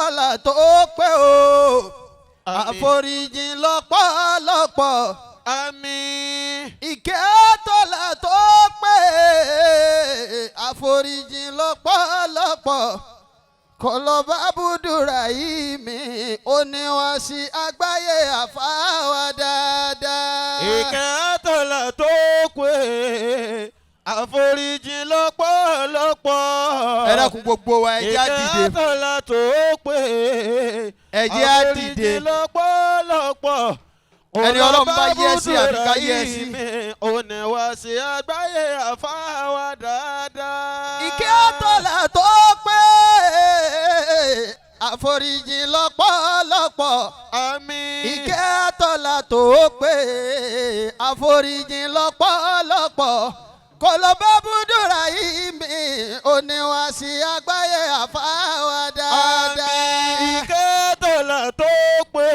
ọlá tó pé o àforíjìn lọ́pọ̀lọpọ̀ àmín. ìkẹ́ tọ́lá tó pé àforíjìn lọ́pọ̀lọpọ̀ kọlọ́ba búdúrà yìí mi ó ní wá sí àgbáyé àfáwà dáadáa. ìkẹ́ tọ́lá tó pé àforíjìn lọ́pọ̀lọpọ̀. ẹ dákun gbogbo wa ẹ jẹ́ á dìde. ìkẹ́ tọ́lá tó pé ẹ jẹ́ á dìde. àforíjìn lọ́pọ̀lọpọ̀. ẹni Ọlọ́run bá yẹ sí àbí ká yẹ sí. ó ní wá sí àgbáyé àfáwà dáadáa. ìkẹ́ tọ́lá tó pé àforíjìn lọ́pọ̀lọpọ̀. àmín. ìkẹ́ tọ́lá tó pé àforíjìn lọ́pọ̀lọpọ̀ kọlọ́ba búdúrà yìí mi ó ní wá sí àgbáyé àfáwà dáadáa. ìkẹ́ tọ́lá tó pé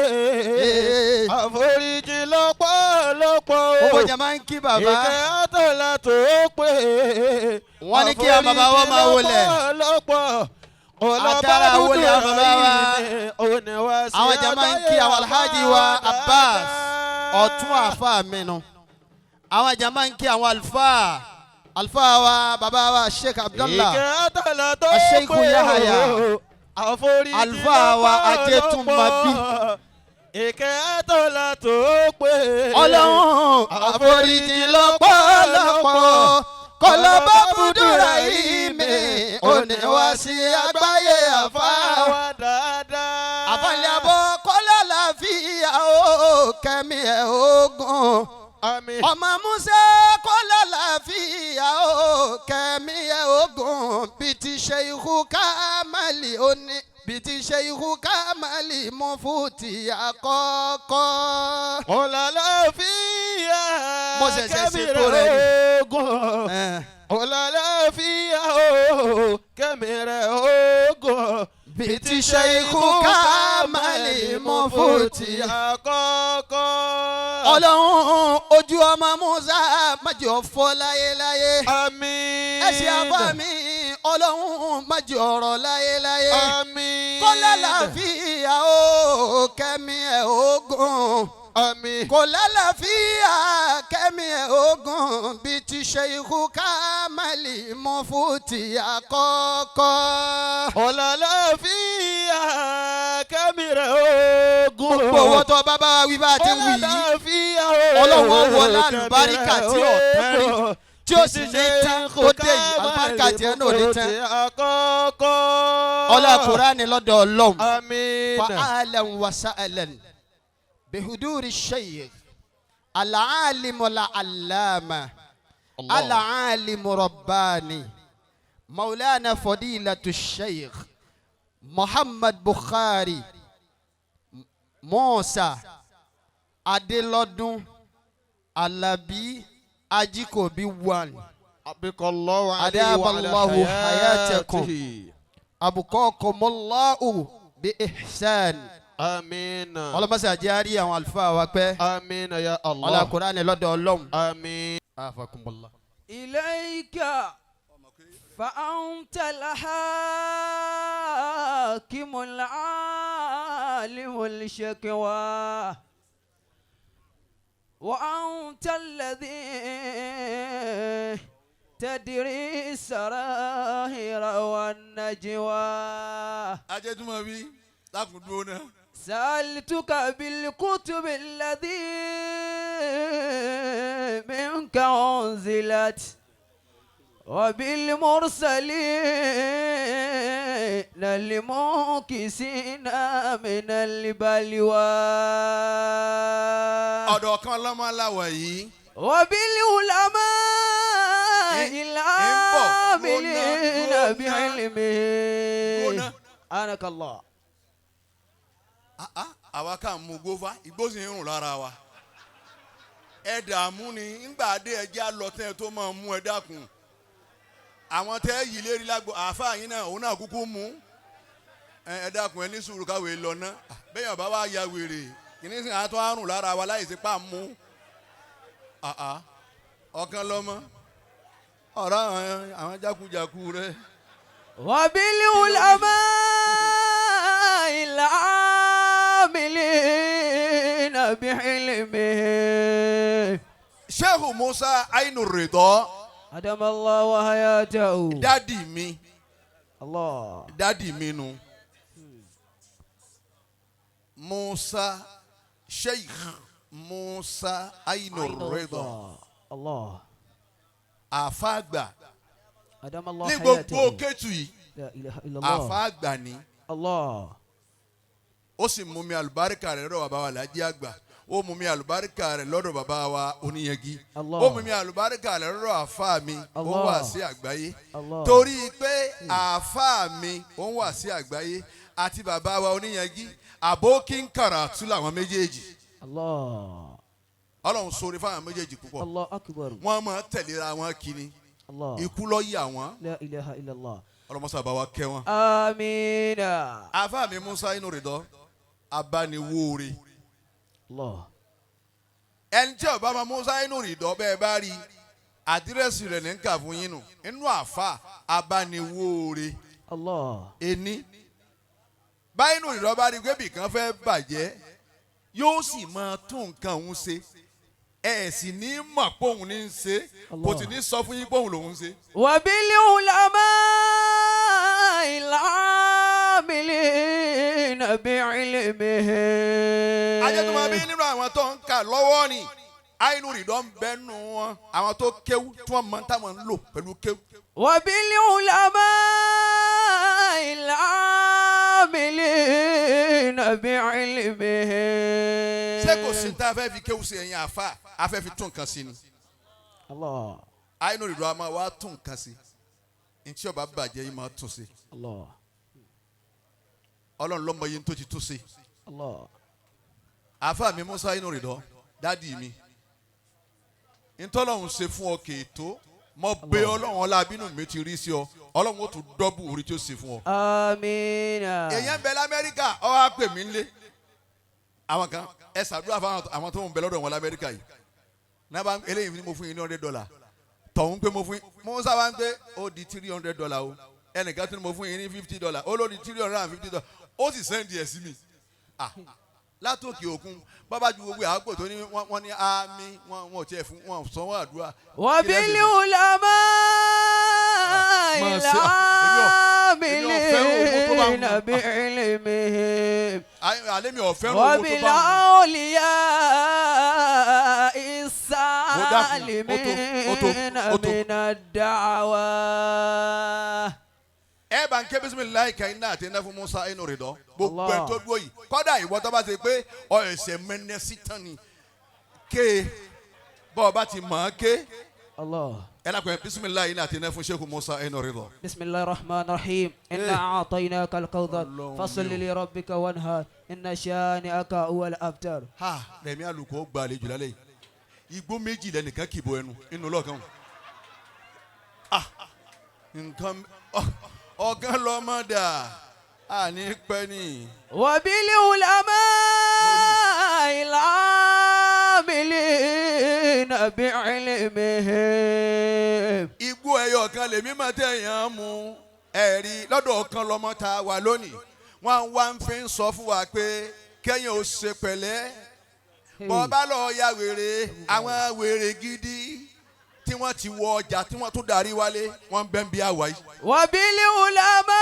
àforíjìn lọ́pọ̀lọpọ̀. owó jẹ máa ń kí bàbá. ìkẹ́ tọ́lá tó pé wọ́n ní kí a bàbá wọn máa wọlé. àtàrà wọlé àwọn bàbá wa. àwọn jẹ máa ń kí àwọn alhaji wa Abbas ọ̀tún àfa mi nu. àwọn jẹ máa ń kí àwọn alfa wa bàbá wa Sheikh Abdullah Sheikh Yahaya alfa wa Ajétúnmabí. ìkẹ́ tọ́lá tó pé Ọlọ́run àforíjìn lọ́pọ̀lọpọ̀ kọlọ́ba búdúrà yìí mi ó ní wá sí àgbáyé àfáwà dáadáa. àfàlẹ́ àbọ̀ kọ́lá làáfíà ó kẹ́mi ẹ̀ ogun. àmín. Ọmọ Musa kọ́lá làáfíà ó kẹ́mi ẹ̀ ogun bíi ti Sheikh Kamali ó ní bíi ti Sheikh Kamali Mufuti àkọ́kọ́. ọ̀làlàfíà mo ṣẹ̀ṣẹ̀ ṣètò rẹ̀ ni. ogun. ọ̀làlàfíà kẹ́mi rẹ̀ ogun. bíi ti Sheikh Kamali Mufuti àkọ́kọ́. Ọlọ́run ojú ọmọ Musa má jẹ́ ó fọ́ láyéláyé. àmín. ẹ̀sìn àbá mi Ọlọ́run má jẹ́ ọ̀rọ̀ láyéláyé. àmín. kọ́lá làáfíà ó kẹ́mi ẹ̀ ogun. àmín. kò lálàáfíà kẹ́mi ẹ̀ ogun bíi ti Sheikh Kamali Mufuti àkọ́kọ́. ọ̀làlàfíà kẹ́mi rẹ̀ ogun. gbogbo owó tó bá bá wí bá ti wí yìí Ọlọ́run wọlé àlùbáríkà tí ò tán rí tí ó sì ní tán kó dé yìí àlùbáríkà tí ẹ náà ní tán. ọlá Kùránì lọ́dọ̀ Ọlọ́run. àmín. fa'alan wa sa'alan bihuduri Sheikh al-alimu al-allama al-alimu rabbani maulana fadilatu Sheikh Muhammad Buhari Musa Adelodun Alabi Ajikobi 1 adaballahu hayatakum abukakumullahu bi ihsan. àmín. ọlọ́mọsá àjẹ́rí àwọn àlùfáà wa pẹ́. àmín ya Allah. ọlá Kùránì lọ́dọ̀ Ọlọ́run. àmín. afakumullah. ilayka fa anta al-hakimul alimul shakwa wa anta alladhi tadri sarahira wan najwa. Ajétúnmabí lákùn dúró náà. سألتك بالكتب الذي منك أنزلت وبالمرسلين الموكسين من البلوى ọ̀dọ̀ kan lọ́mọ aláwọ̀ yìí. وبالعلماء العاملين بعلمه أنك الله. àwa kà ń mu gófà igbó sì ń rùn lára wa. ẹ dààmú ni ńgbà dé ẹjẹ́ àlọ́tẹ́ tó máa mú ẹ dákun. àwọn tẹ́ yìí lérí lágbo àáfàá yín náà òun náà kúkú mú. ẹ dákun ẹ ní sùúrù káwé lọ ná. bẹ́ẹ̀ bá wà ya wèrè kìíní sìn àtọ́ àrùn lára wa láì sí pa mú. ọ̀kan lọ́mọ ọ̀rọ̀ àwọn jákujàku rẹ. وبالعلماء بعلمه Sheikh Musa Ajikobi أدام الله حياته. dádì mi الله dádì mi nu Musa Sheikh Musa Ajikobi الله àfàgbà أدام الله ní gbogbo حياته. Kétu yìí لا إله إلا الله. àfàgbà ni الله ó sì mú mi àlùbáríkà rẹ̀ lọ́dọ̀ bàbá wa Lájí àgbà ó mú mi àlùbáríkà rẹ̀ lọ́dọ̀ bàbá wa Oníyangi Allah. ó mú mi àlùbáríkà rẹ̀ lọ́dọ̀ àfáà mi ó Allah. wà sí àgbáyé Allah. torí pé àfáà mi ó wà sí àgbáyé àti bàbá wa Oníyangi àbókí ń kàràtú làwọn méjèèjì الله Ọlọ́run sórí fáwọn méjèèjì púpọ̀ الله أكبر. wọ́n máa tẹ̀léra wọn kíni الله ikú ló yà wọ́n لا إله إلا الله. ọlọ́mọsá bá wa kẹ́ wọn. آمين. àfáà mi Musa Ajikobi abániwóore الله ẹni tí ọba máa Musa Ajikobi bẹ́ẹ̀ bá rí àdírẹ́sì rẹ̀ ní kà fún yín nù inú àfa abániwóore الله ẹni báyìí nù ìrọ̀bá rí pé bìkan fẹ́ bàjẹ́ yóò sì máa tún nǹkan òun ṣe ẹ sì ní mọ̀ pé òun ní í ṣe kò sì ní sọ fún yín pé òun lòun ṣe. وبالعلماء العاملين بعلمهم. ajẹ́ tó máa bí nínú àwọn tó ń kà lọ́wọ́ ni Ajikobi ń bẹ́ nù wọn àwọn tó kéwú tí wọ́n máa ń táwọn ń lò pẹ̀lú kéwú. وبالعلماء العاملين بعلمهم. ṣé kò sí tá a fẹ́ fi kéwú sí ẹ̀yìn àfa a fẹ́ fi tún nǹkan sí ni. الله Ajikobi a máa wá tún nǹkan sí ntí ọba bàjẹ́ yìí máa tún sí الله Ọlọ́run lọ́mọ yìí tó ti tún sí. الله àfa mi Musa Ajikobi dádì mi ntọ́lọ́run ṣe fún ọ kèétó mo bẹ Ọlọ́run ọlá bínú mi ti rí sí ọ Ọlọ́run ó tún dọ́bù orí tí ó ṣe fún ọ. آمين. èèyàn ń bẹ lamẹ́ríkà ọ wá pè mí nlé àwọn kan ẹ ṣàdúrà fún àwọn tó ń bẹ lọ́dọ̀ wọn lamẹ́ríkà yìí náà bá eléyìí ni mo fún yín ní $100 tọ̀hún pé mo fún yín Musa wá ń pé ó di $300 o ẹnìkan tó ní mo fún yín ní $50 ó ló di $350 ó sì sẹ́ndì ẹ̀ sí mi látòkè òkun bàbá ju gbogbo àgbò tó ní wọ́n ní àmì wọn ò tiẹ̀ fún wọn sanwó àdúrà. وبالعلماء العاملين بعلمهم àlẹ́ mi ò fẹ́ràn owó tó bá wọn. وبالأولياء السالمين من الدعوى. ẹ bá ń ké bisimilayi kan iná àti iná fún Musa Ajikobi gbogbo ẹ tó dúró yìí kọ́dà ìwọ tó bá ṣe pé ọ ẹsẹ̀ mẹ́nẹ́sì tán ni ké bọ́ ọ bá ti mọ̀ ọ́ ké الله ẹ lápẹ́ bisimilayi iná àti iná fún Sheikh Musa Ajikobi. بسم الله الرحمن الرحيم إنا أعطيناك الكوثر فصل لربك وانهار إن شانئك هو الأبتر. ha rẹmi alùpùpù gba àlejò lálẹ́ yìí igbó méjì lẹ́nìkan kìbọ ẹnu inú lọ́ọ̀kan nǹkan ọ̀gán lọ́mọdà àní pẹ́ ni. وبالعلماء العاملين بعلمهم. igbó ẹyọ kan lèmi máa tẹ̀yàn mú ẹ̀rí lọ́dọ̀ ọ̀kan lọ́mọ ta wà lónìí wọ́n wá ń fi sọ fún wa pé kẹ́yìn ò ṣe pẹ̀lẹ́ bọ́ bá lọ ya wèrè àwọn wèrè gidi tí wọ́n ti wọ ọjà tí wọ́n tún darí wálé wọ́n bẹ́ẹ̀ bí àwa yìí. وبالعلماء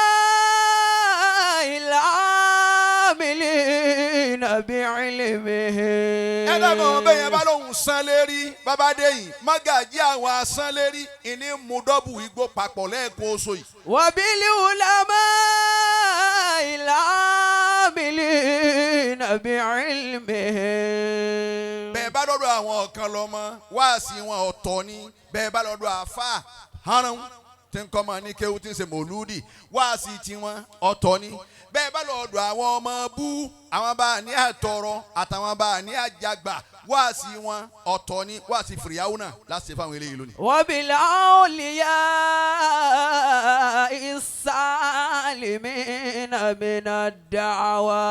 العاملين بعلمهم. ẹ dábọ̀ bẹ́ẹ̀ yẹn bá lóhùn sán lérí bàbá déyìn mágàjí àwọn asán lérí ìní mudọ́bù igbó papọ̀ lẹ́ẹ̀kan oṣù yìí. وبالعلماء العاملين بعلمهم. bẹ́ẹ̀ bá lọ́dọ̀ àwọn ọ̀kan lọ́mọ wáàsí wọn ọ̀tọ̀ ni bẹ́ẹ̀ bá lọ́dọ̀ àfà hánà tí ń kọ́ máa ní kéwú tí ń ṣe mòlúdì wáàsí tiwọn ọ̀tọ̀ ni bẹ́ẹ̀ bá lọ́dọ̀ àwọn ọmọ bú àwọn bá ní àtọ̀rọ̀ àtàwọn bá ní àjàgbà wáàsí wọn ọ̀tọ̀ ni wáàsí fìrìyàwó náà láti fáwọn eléyìí lónìí. وبالأولياء السالمين من الدعوى.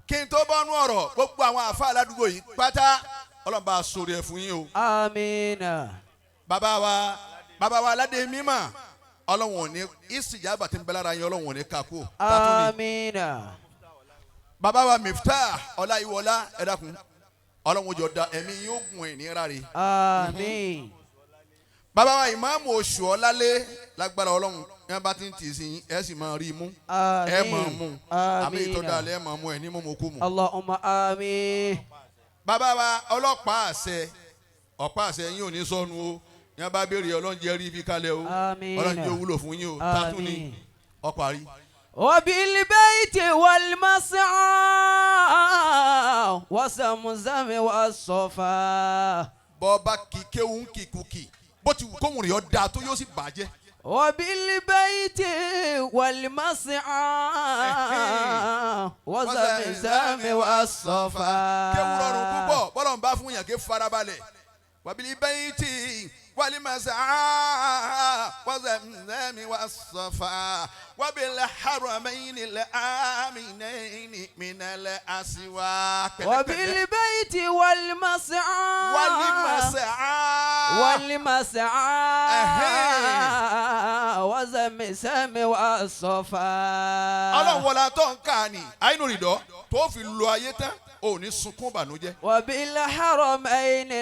kí n tó bọ́nú ọ̀rọ̀ gbogbo àwọn àfa aládùúgbò yìí pátá Ọlọ́run bá a sórí ẹ̀ fún yín o. آمين. bàbá wa aládé mímọ́ Ọlọ́run ò ní ìsìjàbà tí ń bẹ lára yín Ọlọ́run ò ní kakú. آمين. bàbá wa Miftah Ọláyíwọlá ẹ dákun Ọlọ́run jọ da ẹ̀mí yóò gùn ẹ̀ ní ráre. Àmín. bàbá wa ìmáàmù oṣù ọlálé lágbára Ọlọ́run ẹ bá ti ń tì sí ẹ sì máa rí i mú ẹ máa mú àmì ìtọ́dalẹ̀ ẹ máa mú ẹ ní mímú kú mu. Allahumma àmín. bàbá wa ọlọ́pàá àṣẹ ọ̀pá àṣẹ yín ò ní sọnù o ní a bá béèrè Ọlọ́run jẹ́ rí ibi kalẹ̀ o Ọlọ́run jẹ́ wúlò fún yín o tátún ni ọparí. وبالبيت والمسعى وزمزم والصفا. bọ́ọ̀bá kíkéwù ń kíkúkì bó ti wù kóhùn rẹ̀ ọ́ da tó yóò sì bàjẹ́. وبالبيت والمسعى وزمزم والصفا. kéwù rọrùn púpọ̀ bọ́lọ̀ ń bá fún yàn ké farabalẹ̀. وبالبيت والمسعى وزمزم والصفا وبالحرمين الآمنين من الأسواق. وبالبيت والمسعى والمسعى وزمزم والصفا. Ọlọ́run wọlá tó ń kà ní àínú rìndọ́ tó fi lo ayé tán ò ní sunkún bànújẹ́. وبالحرمين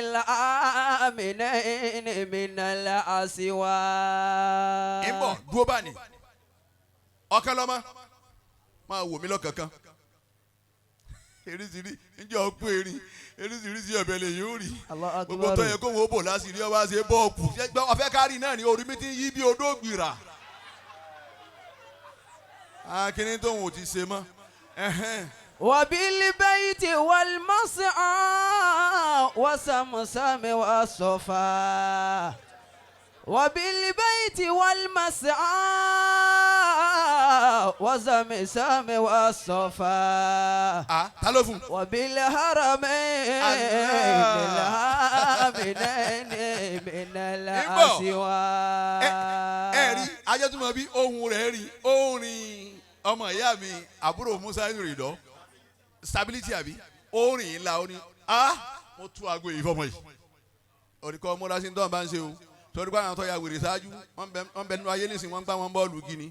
الآمنين من الأسواق. ìbọn dúró bá ní ọkàn lọ́mọ máa wò mí lọ́kànkan erisiri njẹ́ ọ̀pọ̀ erin erisirisi ọ̀bẹ lè yóò rí gbogbo tó yẹ kó wọ́n bò lásìrí ọba ṣe bọ́ọ̀kù ọ̀fẹ́ kárì náà ní orí mi ti yí bí odó gbìrà akíní tóun ò ti ṣe mọ́. وبالبيت والمسعى وسمسم والصفا. وبالبيت والمسعى وزمزم والصفا. ta ló fún. وبالحرمين الآمنين من الأسواق. ẹ rí ajẹ́tùmọ̀ bí ohun rẹ̀ rí ohun rìn ọmọ ìyá mi àbúrò Musa ìrìndọ́ stability àbí ohun rìn ńlá ó ní mo tú aago yìí fọmọ yìí òrìkọ́ múra sí ní tọ́wọ́n bá ń ṣe o torí pé àwọn tó ya wèrè ṣáájú wọ́n bẹ nínú ayé nísìnyí wọ́n ń gbá wọn bọ́ọ̀lù gíní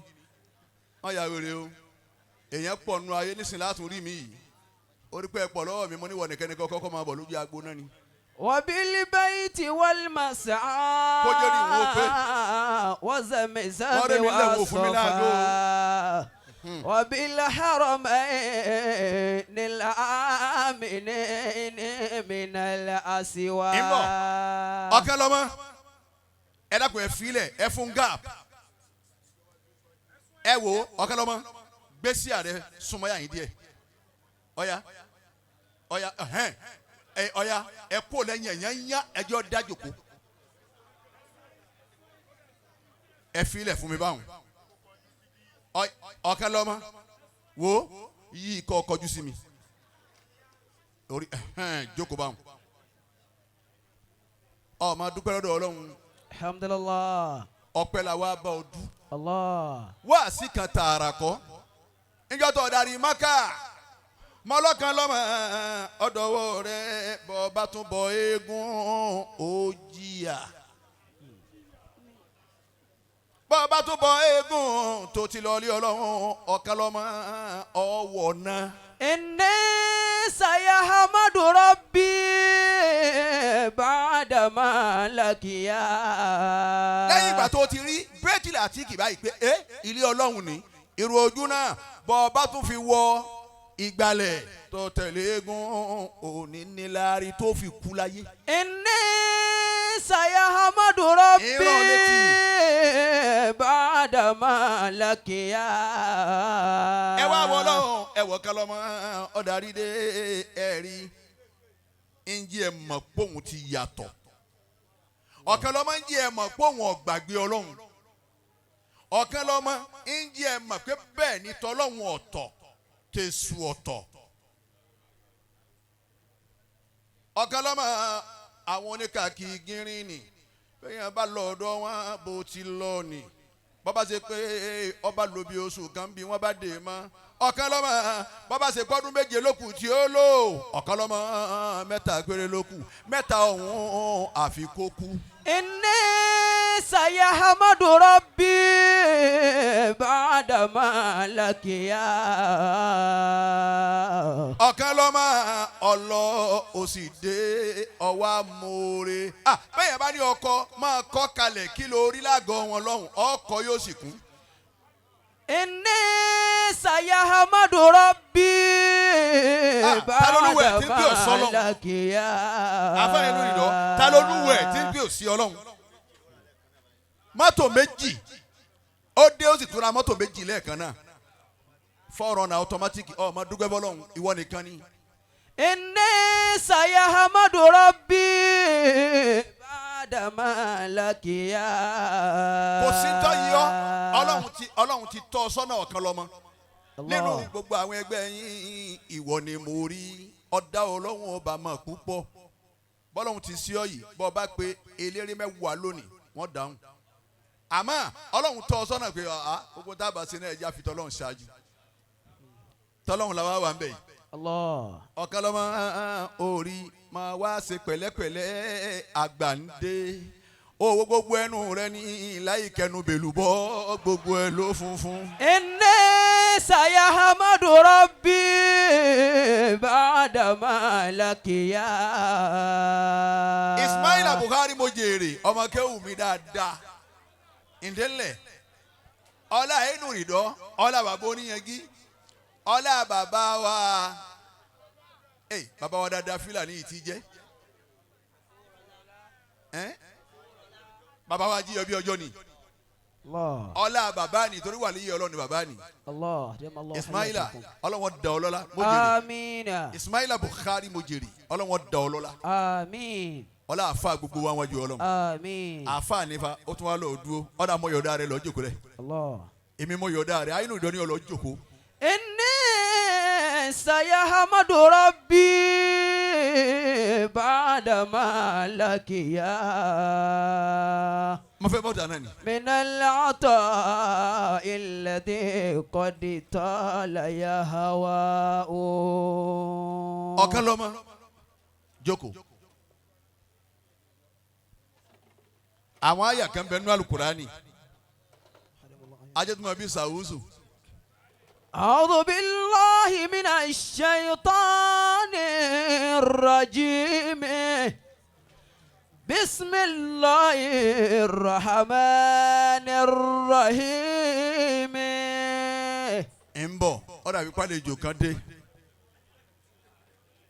wọ́n ya wèrè o èèyàn pọ̀ nínú ayé nísìnyí látún rí mi yìí orí pé ẹ pọ̀ lọ́wọ́ mi mo ní wọ̀ nìkẹ́ni kọ́kọ́ máa bọ̀ lójú agbo náà ni. وبالبيت والمسعى وزمزم والصفا. وبالحرمين الآمنين من الأسواق. ọ̀kẹ́ lọ́mọ ẹ dákun ẹ filẹ̀ ẹ fún gap ẹ wo ọ̀kẹ́ lọ́mọ gbèsè àrẹ súnmọ́ yà yín díẹ̀ ọ̀ya ọ̀ya ọ̀ya ẹ kó lẹ́yìn ẹ̀yán yá ẹjọ́ dájòkó ẹ filẹ̀ fún mi báwọn ọ̀kẹ́ lọ́mọ wo yí kọ́ kọjú sí mi orí jókòó báwọn ọ máa dúpẹ́ lọ́dọ̀ Ọlọ́run. alhamdulillah. ọpẹ́ la wá bá ọ dú. Allah. wá sí kan tààrà kọ́ níjọ́ tó darí Mákà mọ́lọ́kan lọ́mọ ọ̀dọ̀wọ́ rẹ̀ bọ́ bá tún bọ eégún ó jìyà. bọ́ bá tún bọ eégún tó ti lọ lé Ọlọ́run ọ̀kan lọ́mọ ọ̀wọ̀ náà. inni sayahmadu rabbi ba'dama lakiya. lẹ́yìn ìgbà tó ti rí bírèkì àti kì báyìí pé ilé Ọlọ́run ni irú ojú náà bọ́ bá tún fi wọ ìgbàlẹ̀ tó tẹ̀lé eégún òní níláárí tó fi kú láyé. inni sayahmadu rabbi ba'dama lakiya. ẹ wá wọ Ọlọ́run ẹ wọ kálọ́mọ ọ̀darí dé ẹ̀rí ǹjẹ́ ẹ mọ̀ póun ti yàtọ̀ ọ̀kan lọ́mọ ǹjẹ́ ẹ mọ̀ póun ọ̀gbàgbé Ọlọ́run ọ̀kan lọ́mọ ǹjẹ́ ẹ mọ̀ pé bẹ́ẹ̀ ni tọ́lọ́run ọ̀tọ̀ tẹ̀sù ọ̀tọ̀ ọ̀kan lọ́mọ àwọn oníkàkí gírín ni bẹ́ẹ̀ bá lọ ọ̀dọ̀ wọn bó ti lọ ni bọ́bá ṣe pé ọba lò bí oṣù kan bí wọ́n bá dè mọ́ ọ̀kan lọ́mọ bọ́bá ṣe pọ́dún méje lókù tí ó lò ọ̀kan lọ́mọ mẹ́ta péré lókù mẹ́ta ọ̀hún àfikókù. inni sayahmadu rabbi ba'dama lakiya. ọ̀kan lọ́mọ ọlọ́ òsì dé ọwọ́ amóore. bẹ́ẹ̀ bá ní ọkọ máa kọ́ kalẹ̀ kí ló rí lágọ̀ọ́ wọn lọ́hùn ọkọ yóò sì kún. inni sayahamadu rabbi ta ló lúwẹ̀ tí ń pè ọ́ sọ́lọ́hùn? ba'dakiya. àfẹ́rẹ́ lórí lọ ta ló lúwẹ̀ tí ń pè ọ́ sí ọlọ́hùn? mọ́tò méjì ó dé ó sì tún ra mọ́tò méjì lẹ́ẹ̀kan náà fọ́ọ̀rọ̀ náà automatic ọmọ dúpẹ́ bọ́lọ́hùn ìwọ nìkan ni. inni sayahamadu rabbi ba'da ma lakiya. kò sí tọ́ yí ọ́ ọlọ́run ti tọ́ ọ sọ́nà ọ̀kan lọ́mọ. nínú gbogbo àwọn ẹgbẹ́ yín ìwọ ni mo rí ọ̀dà ọlọ́run ọba mọ̀ púpọ̀ bọ́lọ́run ti sí ọ yìí bọ́ bá pé eléré mẹ́wàá lónìí wọ́n dáhùn. àmọ́ ọlọ́run tọ́ ọ sọ́nà pé gbogbo dábàá sí náà ẹja fi tọ́lọ́run ṣáájú tọ́lọ́run làwọn wà ń bẹ̀ yìí. ọ̀kan lọ́mọ orí máa wá ṣe pẹ̀lẹ́pẹ̀lẹ́ àgbà ń dé owó gbogbo ẹnu rẹ ní láì kẹnu bèlú bọ́ gbogbo ẹ ló funfun. inni sayahamadu rabbi ba'da ma lakiya. Ismaila Buhari mo jèrè ọmọ kéwù mi dáadáa ìdílé ọlá inú ìdọ́ ọlá bàbá oníyanjú ọlá bàbá wa bàbá wa dáadáa fílàní yìí ti jẹ́ bàbá wa jíyọ bí ọjọ́ ni ọlá bàbá ni torí wà níyì ọlọ́run ni bàbá ni Ismaila ọlọ́wọ́n da ọlọ́lá mo jèrè Ismaila Buhari mo jèrè ọlọ́wọ́n da ọlọ́lá ọlá àfa gbogbo wa wájú ọlọ́run àfa nífa ó tún wá lọ dúró ọ̀dà mọ yọ̀ọ̀dá rẹ lọ jókòó rẹ èmi mọ yọ̀ọ̀dá rẹ ayélu ìdọ́ni ọlọ́ jókòó. inni sayahamadu rabbi ba'da ma lakiya. mo fẹ́ bọ́ dáná ni. minal ata'i alladhi qad tala ya hawa'u. ọ̀kan lọ́mọ jókòó. àwọn àyà kan bẹ nínú alukurani ajẹ́tùmọ̀ bíi sàwùsù. أعوذ بالله من الشيطان الرجيم بسم الله الرحمن الرحيم. ń bọ̀ ó dàbí pálejò kan dé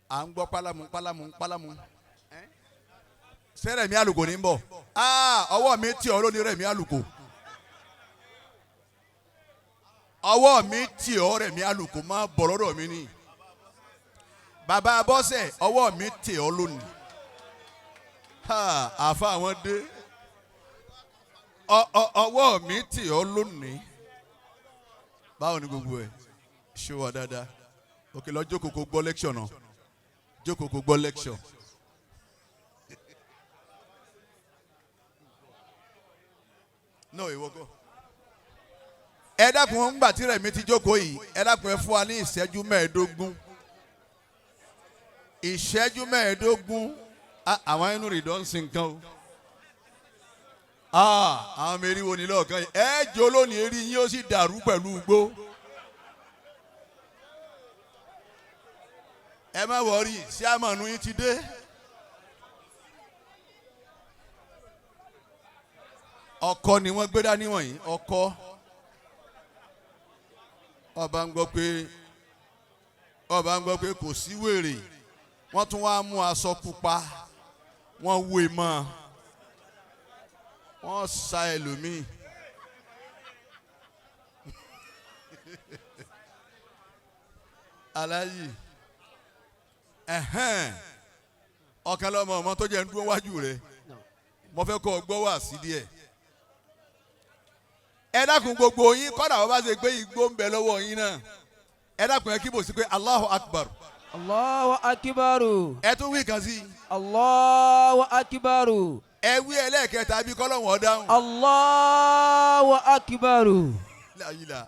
à ń gbọ́ pálámù sẹ́rẹ̀ mi àlùkò ní ń bọ̀ ọwọ́ mi tì ọ́ lónìí rẹ̀ mi àlùkò. ọwọ́ mi tì ọ́ rẹ̀ mi àlùkò máa bọ̀ lọ́dọ̀ mi ni bàbá bọ́sẹ̀ ọwọ́ mi tì ọ́ lónìí àfa àwọn dé ọwọ́ mi tì ọ́ lónìí báwo ni gbogbo ẹ̀ ṣé wà dáadáa òkè lọ jókòó kó gbọ́ lẹ́kṣọ̀ náà jókòó kó gbọ́ lẹ́kṣọ̀. no ìwọ kọ́. ẹ dákun ńgbà tí rẹ̀ mi ti jókòó yìí ẹ dákun ẹ fún wa ní ìṣẹ́jú mẹ́ẹ̀ẹ́dógún àwọn inú rẹ̀ dán sí nǹkan o àwọn mẹ́rin wo ni lọ́ọ̀kan yìí ẹ jọ lónìí eré yín ó sì dàrú pẹ̀lú igbó ẹ má wọrí sí àmọ̀nù yín ti dé ọkọ ni wọ́n gbé dání wọ̀nyí ọkọ. ọba ń gbọ́ pé kò sí wèrè wọ́n tún wá mú aṣọ pupa wọ́n wé mọ́ wọ́n sa ẹlòmíì aláyì ọ̀kan lọ́mọ ọmọ tó jẹ́ ń dúró wájú rẹ̀ mo fẹ́ kọ́ ọ gbọ́ wá sí díẹ̀. ẹ dákun gbogbo yín kọ́dà wọ́n bá ṣe pé igbó ń bẹ lọ́wọ́ yín náà ẹ dákun ẹ kíbò sí pé Allahu Akbar. Allahu Akbar. ẹ tún wí kan sí. Allahu Akbar. ẹ wí ẹlẹ́ẹ̀kẹta bí kọ́lọ́wọ́n dáhùn. Allahu Akbar. láyìlá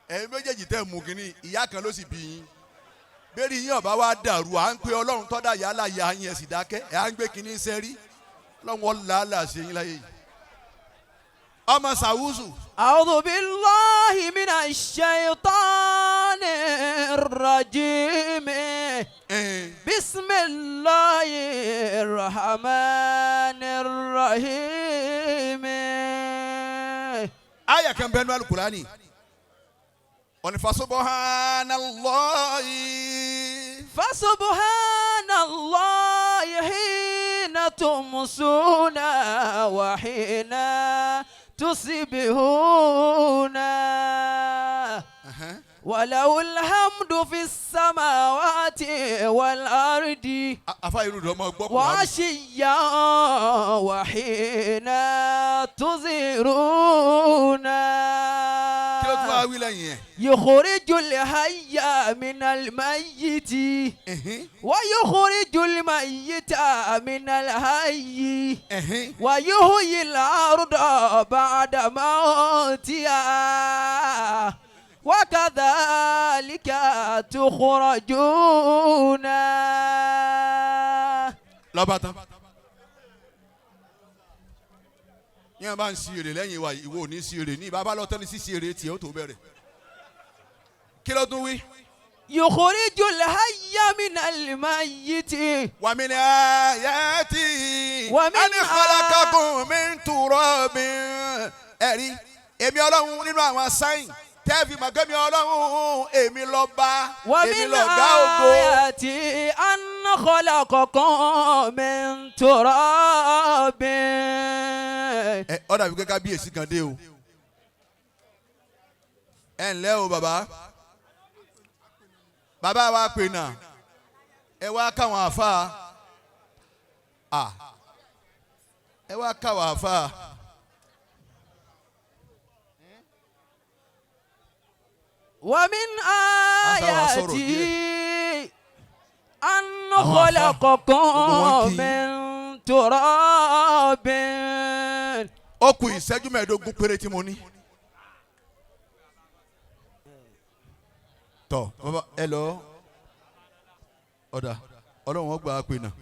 ẹ̀yin méjèèjì tẹ́ mú kínní ìyá kan ló sì bí yín bẹ́ẹ̀ni yín ọba wa dàrú à ń pe ọlọ́run tọ́da yàrá yà yín ẹ̀ sì dákẹ́ ẹ̀ à ń gbé kínní sẹ́rí ọlọ́run làálàá ṣe yín láyé yìí. ọmọ sàwùsù. A'udhu billahi minash shaitanir rajim. بسم الله الرحمن الرحيم. Aya kan bẹnu alukurani. Oni fasubhanallahi. فسبحان الله حين تمسون وحين تصبحون وله الحمد في السماوات والأرض Afa iru do mo gbọ́ Qur'an. وعشيا وحين تظهرون Kí ló tún wá wí lẹ́yìn yẹn? يخرج الحي من الميت ويخرج الميت من الحي ويحيي الأرض بعد موتها وكذلك تخرجون. Lọ́ba tán. Yẹn bá ń ṣí èrè lẹ́yìn wa ìwọ ò ní ṣí èrè ní bàbá lọ́tọ́ ní ṣíṣí èrè tiẹ̀ ó tó bẹ̀rẹ̀. Kí ló tún wí? يخرج الحي من الميت ومن آياته أن خلقكم من تراب. Ẹ̀rí èmi Ọlọ́run nínú àwọn sáyìn tẹ́ẹ̀fì màgẹ́mi Ọlọ́run èmi lọ́ba èmi lọ́gá ògo. ومن آياته أن خلقكم من تراب. Ó dàbí pé kábíyèsí kan dé o. Ẹ ǹlẹ́ o bàbá. Bàbá wa pè náà. Ẹ wá káwọn àfa. Ẹ wá káwọn àfa. ومن آياته أن خلقكم من تراب. Ó kù ìṣẹ́jú mẹ́ẹ̀ẹ́dógún péré tí mo ní. Tọ́ bàbá ẹ lọ ọ̀dà Ọlọ́run ó gba àpè náà.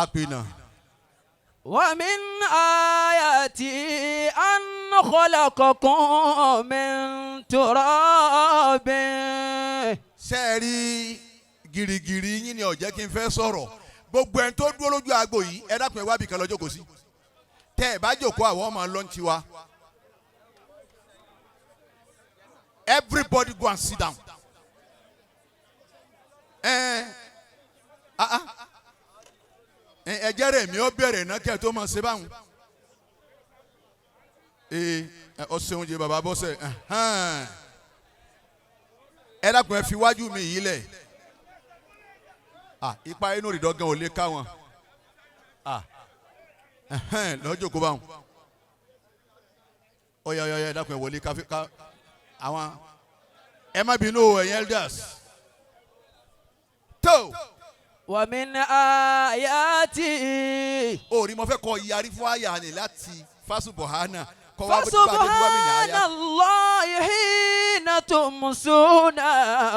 Àpè náà. ومن آياته أن خلقكم من تراب. Ṣé ẹ rí gìrìgìrì yín ni ó jẹ́ kí n fẹ́ sọ̀rọ̀. Gbogbo ẹni tó dúró lójú agbo yìí ẹ dákun ẹ wá bìkan lọ jókòó sí. Tẹ́ ẹ bá jókòó àwọn ọmọ lọ́ntì wa. Everybody go and sit down. Ẹjẹ́ rẹ̀ mi ó bẹ̀rẹ̀ náà kí ẹ tó máa ṣe báwọn. Ọ ṣeun jẹ bàbá bọ́sẹ̀. Ẹ dákun ẹ fi wájú mi yìí lẹ̀. Ipa inú ìdọ́gán ò lè ká wọn. Lọ́jọ́ kó báwọn. Ọ̀yà ẹ dákun ẹ wọlé ká àwọn ẹ má bínú ẹ̀yin elders. Tó. ومن آياته. Orí mo fẹ́ kọ yarí fún àyà ni láti fásubọ̀hánà. فسبحان الله حين تمسون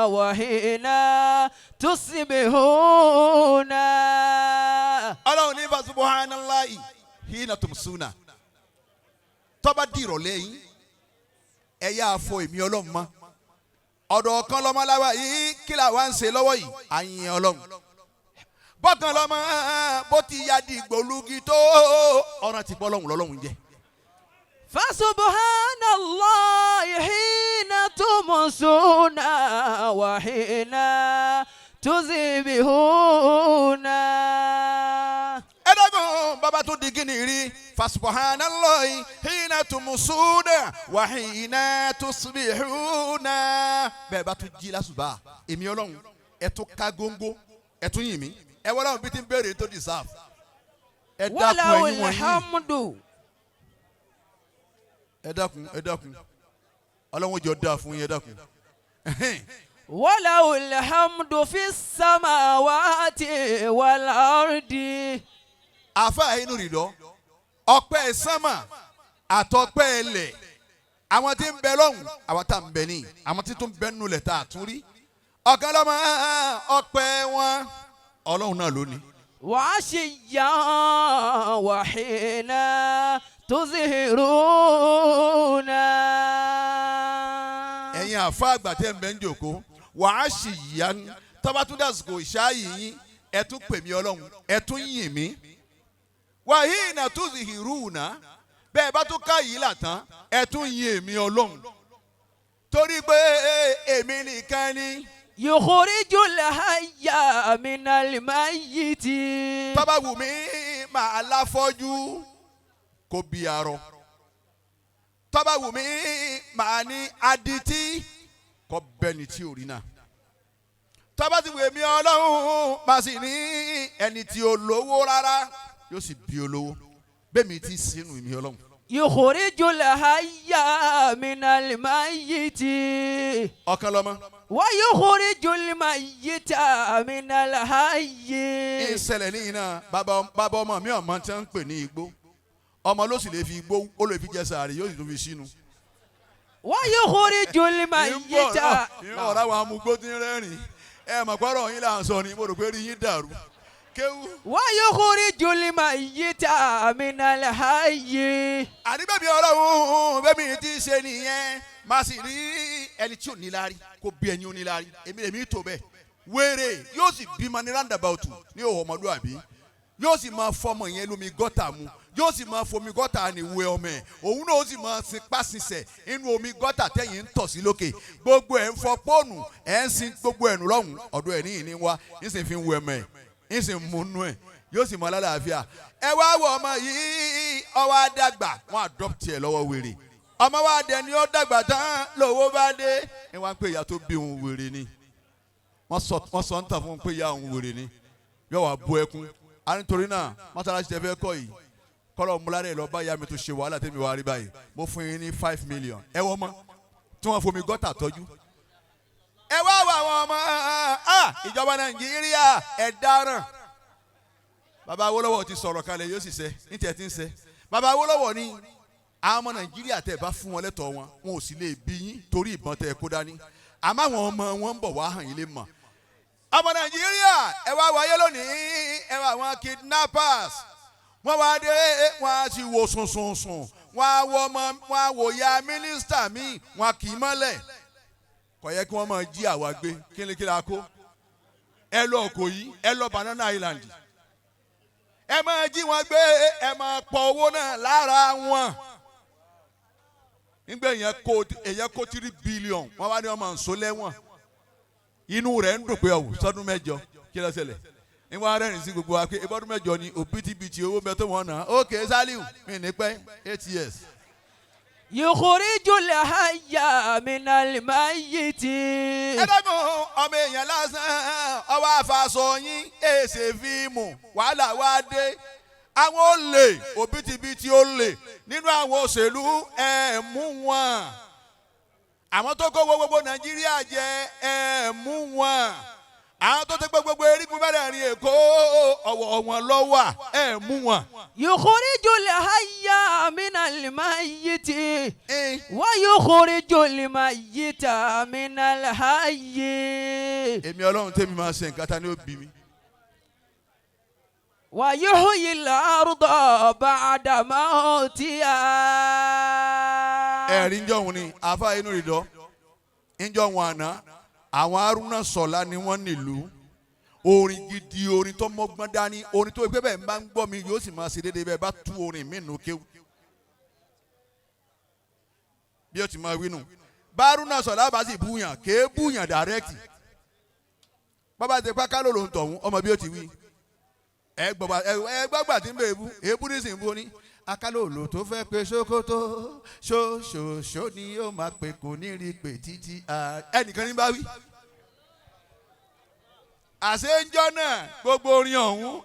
وحين تصبحون. Ọlọ́run ní fásubọ̀hánallahi hina tumsuna. Tó bá di ìrọ̀lẹ́ yín ẹ yá afọ èmi Ọlọ́run mọ́. Ọ̀dọ̀ kan lọ́mọláwa yìí kí la wá ń ṣe lọ́wọ́ yìí àyìn Ọlọ́run. Bọ́kàn lọ́mọ bó ti ya di gbòlúgi tó ọ̀ràn ti bọ́ lọ́hùn lọ́lọ́hùn jẹ́. فسبحان الله حين تمسون وحين تصبحون. Ẹ dákun bàbá tó di kíni rí fasubhanallahi hina tumusuna wa hina tusbihuna. Bẹ́ẹ̀ bá tún jí lásùbà èmi Ọlọ́run ẹ tún ká góńgó ẹ tún yìn mí. Ẹ wọ́n láwọn bí ti ń béèrè tó deserve. Ẹ dákun وله ẹ̀yin wọ̀nyí. الحمد. Ẹ dákun Ọlọ́run jọ dáa fún yín ẹ dákun. وله الحمد في السماوات والأرض. Àfáà inú rìndọ́ ọpẹ́ sánmà àtọpẹ́ ẹlẹ̀ àwọn tí ń bẹ lọ́hùn àwọn tá ń bẹ ní àwọn tí tún bẹ nulẹ̀ tá a tún rí ọ̀kan lọ́mọ ọpẹ́ wọn Ọlọ́run náà lónìí. وعشيا وحين تظهرون. Ẹ̀yin àfáà àgbà tẹ́ ń bẹ ń jòkó wàá ṣì yá tọ́ba tún dàsìkò ìṣááyì yín ẹ tún pè mí ọlọ́run ẹ tún yìn mí. wàhíìnà tún sì hìrúùnà bẹ́ẹ̀ bá tún ká yìí là tán ẹ tún yìn èmi ọlọ́run torí pé èmi nìkan ni. yukhrijul hayya minal mayyiti. tọ́ba wù mí màá láfọ́jú kó bí arọ. tọ́ba wù mí màá ní adití kó bẹ́ni tí ò rí náà. tọ́ba ti wù mí ọlọ́run màá sì ní ẹni tí ò lówó rárá yóò sì bí olówó bẹ́ẹ̀ mi ti sínú mi ọlọ́run. yukhrijul hayya minal mayyiti. ọ̀kan lọ́mọ. wa yukhrijul mayyita minal hayyi. ìṣẹ̀lẹ̀ ní iná bàbá ọmọ mi ọmọ tí wọ́n ń pè ní igbó ọmọ ló sì lè fi igbó ó lè fi jẹ sàárì yóò sì tún fi sínú. wa yukhrijul mayyita. ìyẹn ọ̀rọ̀ àwọn amúgbó tí ń rẹ́rìn ẹ mọ̀ pọ́rọ̀ yín là ń sọ ni mo rò pé rí yín dàrú. kéwú. wa yukhrijul mayyita minal hayyi. àdìbẹ́mi ọlọ́run bẹ́mi ti ṣe nìyẹn máa sì rí ẹni tí ò ní láárí kó bí ẹni ò ní láárí èmi tó bẹ́ẹ̀ wéré yóò sì bímọ ní roundabout ní òwò ọmọlúwàbí yóò sì máa fọmọ yẹn lómi gọ́tà mu yóò sì máa fomi gọ́tà ní ìwé ọmọ ẹ̀ òun náà ó sì máa sin pásísẹ̀ inú omi gọ́tà tẹ̀yìn ń tọ̀ sí lókè gbogbo ẹ̀ ń fọ pọ́ọ̀nù ẹ̀ ń sin gbogbo ẹ̀ nù lọ́hùn ọ̀dọ̀ ẹ̀ níyìn ní wá ń sì fi ń wẹ ọmọ ẹ̀ ń sì ń múnú ẹ̀ yóò sì mọ alálàáfíà ẹ wá wọ ọmọ yìí ọwọ́ àdàgbà wọn adopt ẹ̀ lọ́wọ́ wèrè ọmọ wa dẹ ni ó dàgbà tán lówó bá dé ẹ wá ń pè ìyá tó bí òun wèrè ni wọ́n sọ ń tà fún un pé ìyá òun wèrè ni yóò wá bú ẹkún a nítorí náà mọ́tàlásí tẹ fẹ́ kọ́ yìí kọ́lọ̀ múlárẹ̀ lọ bá ìyá mi tó ṣe wàhálà tẹ́mi wá rí báyìí mo fún yín ní 5 million ẹ wọ́n mọ́ tí wọ́n fomi gọ́tà tọ́jú. ẹ wá wọ àwọn ọmọ ìjọba nàìjíríà ẹ dáràn bàbá Awólọ́wọ̀ ti sọ̀rọ̀ kalẹ̀ yóò sì ṣe ní tiẹ̀ ti ń ṣe bàbá Awólọ́wọ̀ ni àwọn ọmọ nàìjíríà tẹ bá fún wọn lẹ́tọ̀ọ́ wọn ò sì lè bí yín torí ìbọn tẹ kó dání àmọ́ àwọn ọmọ wọn ń bọ̀ wá hàn yín lè mọ̀ ọmọ nàìjíríà ẹ wá wáyé lónìí ẹ wá àwọn kidnappers wọ́n wá dé wọ́n á sì wò sùnsùnsùn wọ́n á wọ ọmọ wọ́n á wò ya mínísítà míì wọ́n á kì í mọ́lẹ̀ kò yẹ kí wọ́n máa jí àwa gbé kí la kó ẹ lọ Ìkòyí ẹ lọ Banana Island ẹ máa jí wọn gbé ẹ máa pọ̀ owó náà lára wọn nígbà èèyàn kó 3 billion wọ́n wá ní ọmọ nsọ lẹ́wọ̀n inú rẹ̀ ń dùn pé ọ̀wọ̀ sọ́dún mẹ́jọ kí ló ṣẹlẹ̀ níwọ̀n arẹ́rìn sí gbogbo wa pé ìbọ̀dún mẹ́jọ ni òbítíbitì owó mẹ́tọ́ wọn náà ókè Saliu mi ní pẹ́ 8 years. yukhrijul hayya minal mayyiti. ẹ dẹ́gun ọmọ èèyàn lásán ọwọ́ àfàsọ yín èsè fíìmù wàhálà wá dé àwọn olè òbítíbitì olè nínú àwọn òṣèlú ẹ̀ mú wọn àwọn tó kó gbogbo Nàìjíríà jẹ ẹ̀ mú wọn àwọn tó ti gbé gbogbo erigun mẹ́rẹ̀ẹ̀rin Èkó ọ̀wọ̀ wọn lọ́wọ́ ẹ̀ mú wọn. yukhrijul hayya minal mayyiti wa yukhrijul mayyita minal hayyi. èmi Ọlọ́run tẹ́mi máa ṣe nǹkan ta ni ó bí mi. wa yuhyil arda ba'da mawtiha. ẹ̀rí ń jọ òun ni àáfàá inú ìdọ́ ń jọ òun àná àwọn Haruna Sọlá ni wọ́n nílùú orin gidi orin tó mọ́gbọ́n dání orin tó gbé bẹ́ẹ̀ máa ń gbọ́ mi yóò sì máa ṣe déédéé bẹ́ẹ̀ bá tú orin mí nù kéwù bí ó ti máa wí nù bá Haruna Sọlá bá sì búyàn kéé búyàn dàrẹ́kì bàbá ti pa kálò ló ń tọ̀hún ọmọ bí ó ti wí ẹ gbọ́gbà tí ń bẹ̀ èébú ní sìn bó ní akálòlò tó fẹ́ pe ṣókótó ṣóṣóṣó ni yóò máa pe kò ní rí pé títí ẹnìkan ní bá wí. àṣejọ́ náà gbogbo orin ọ̀hún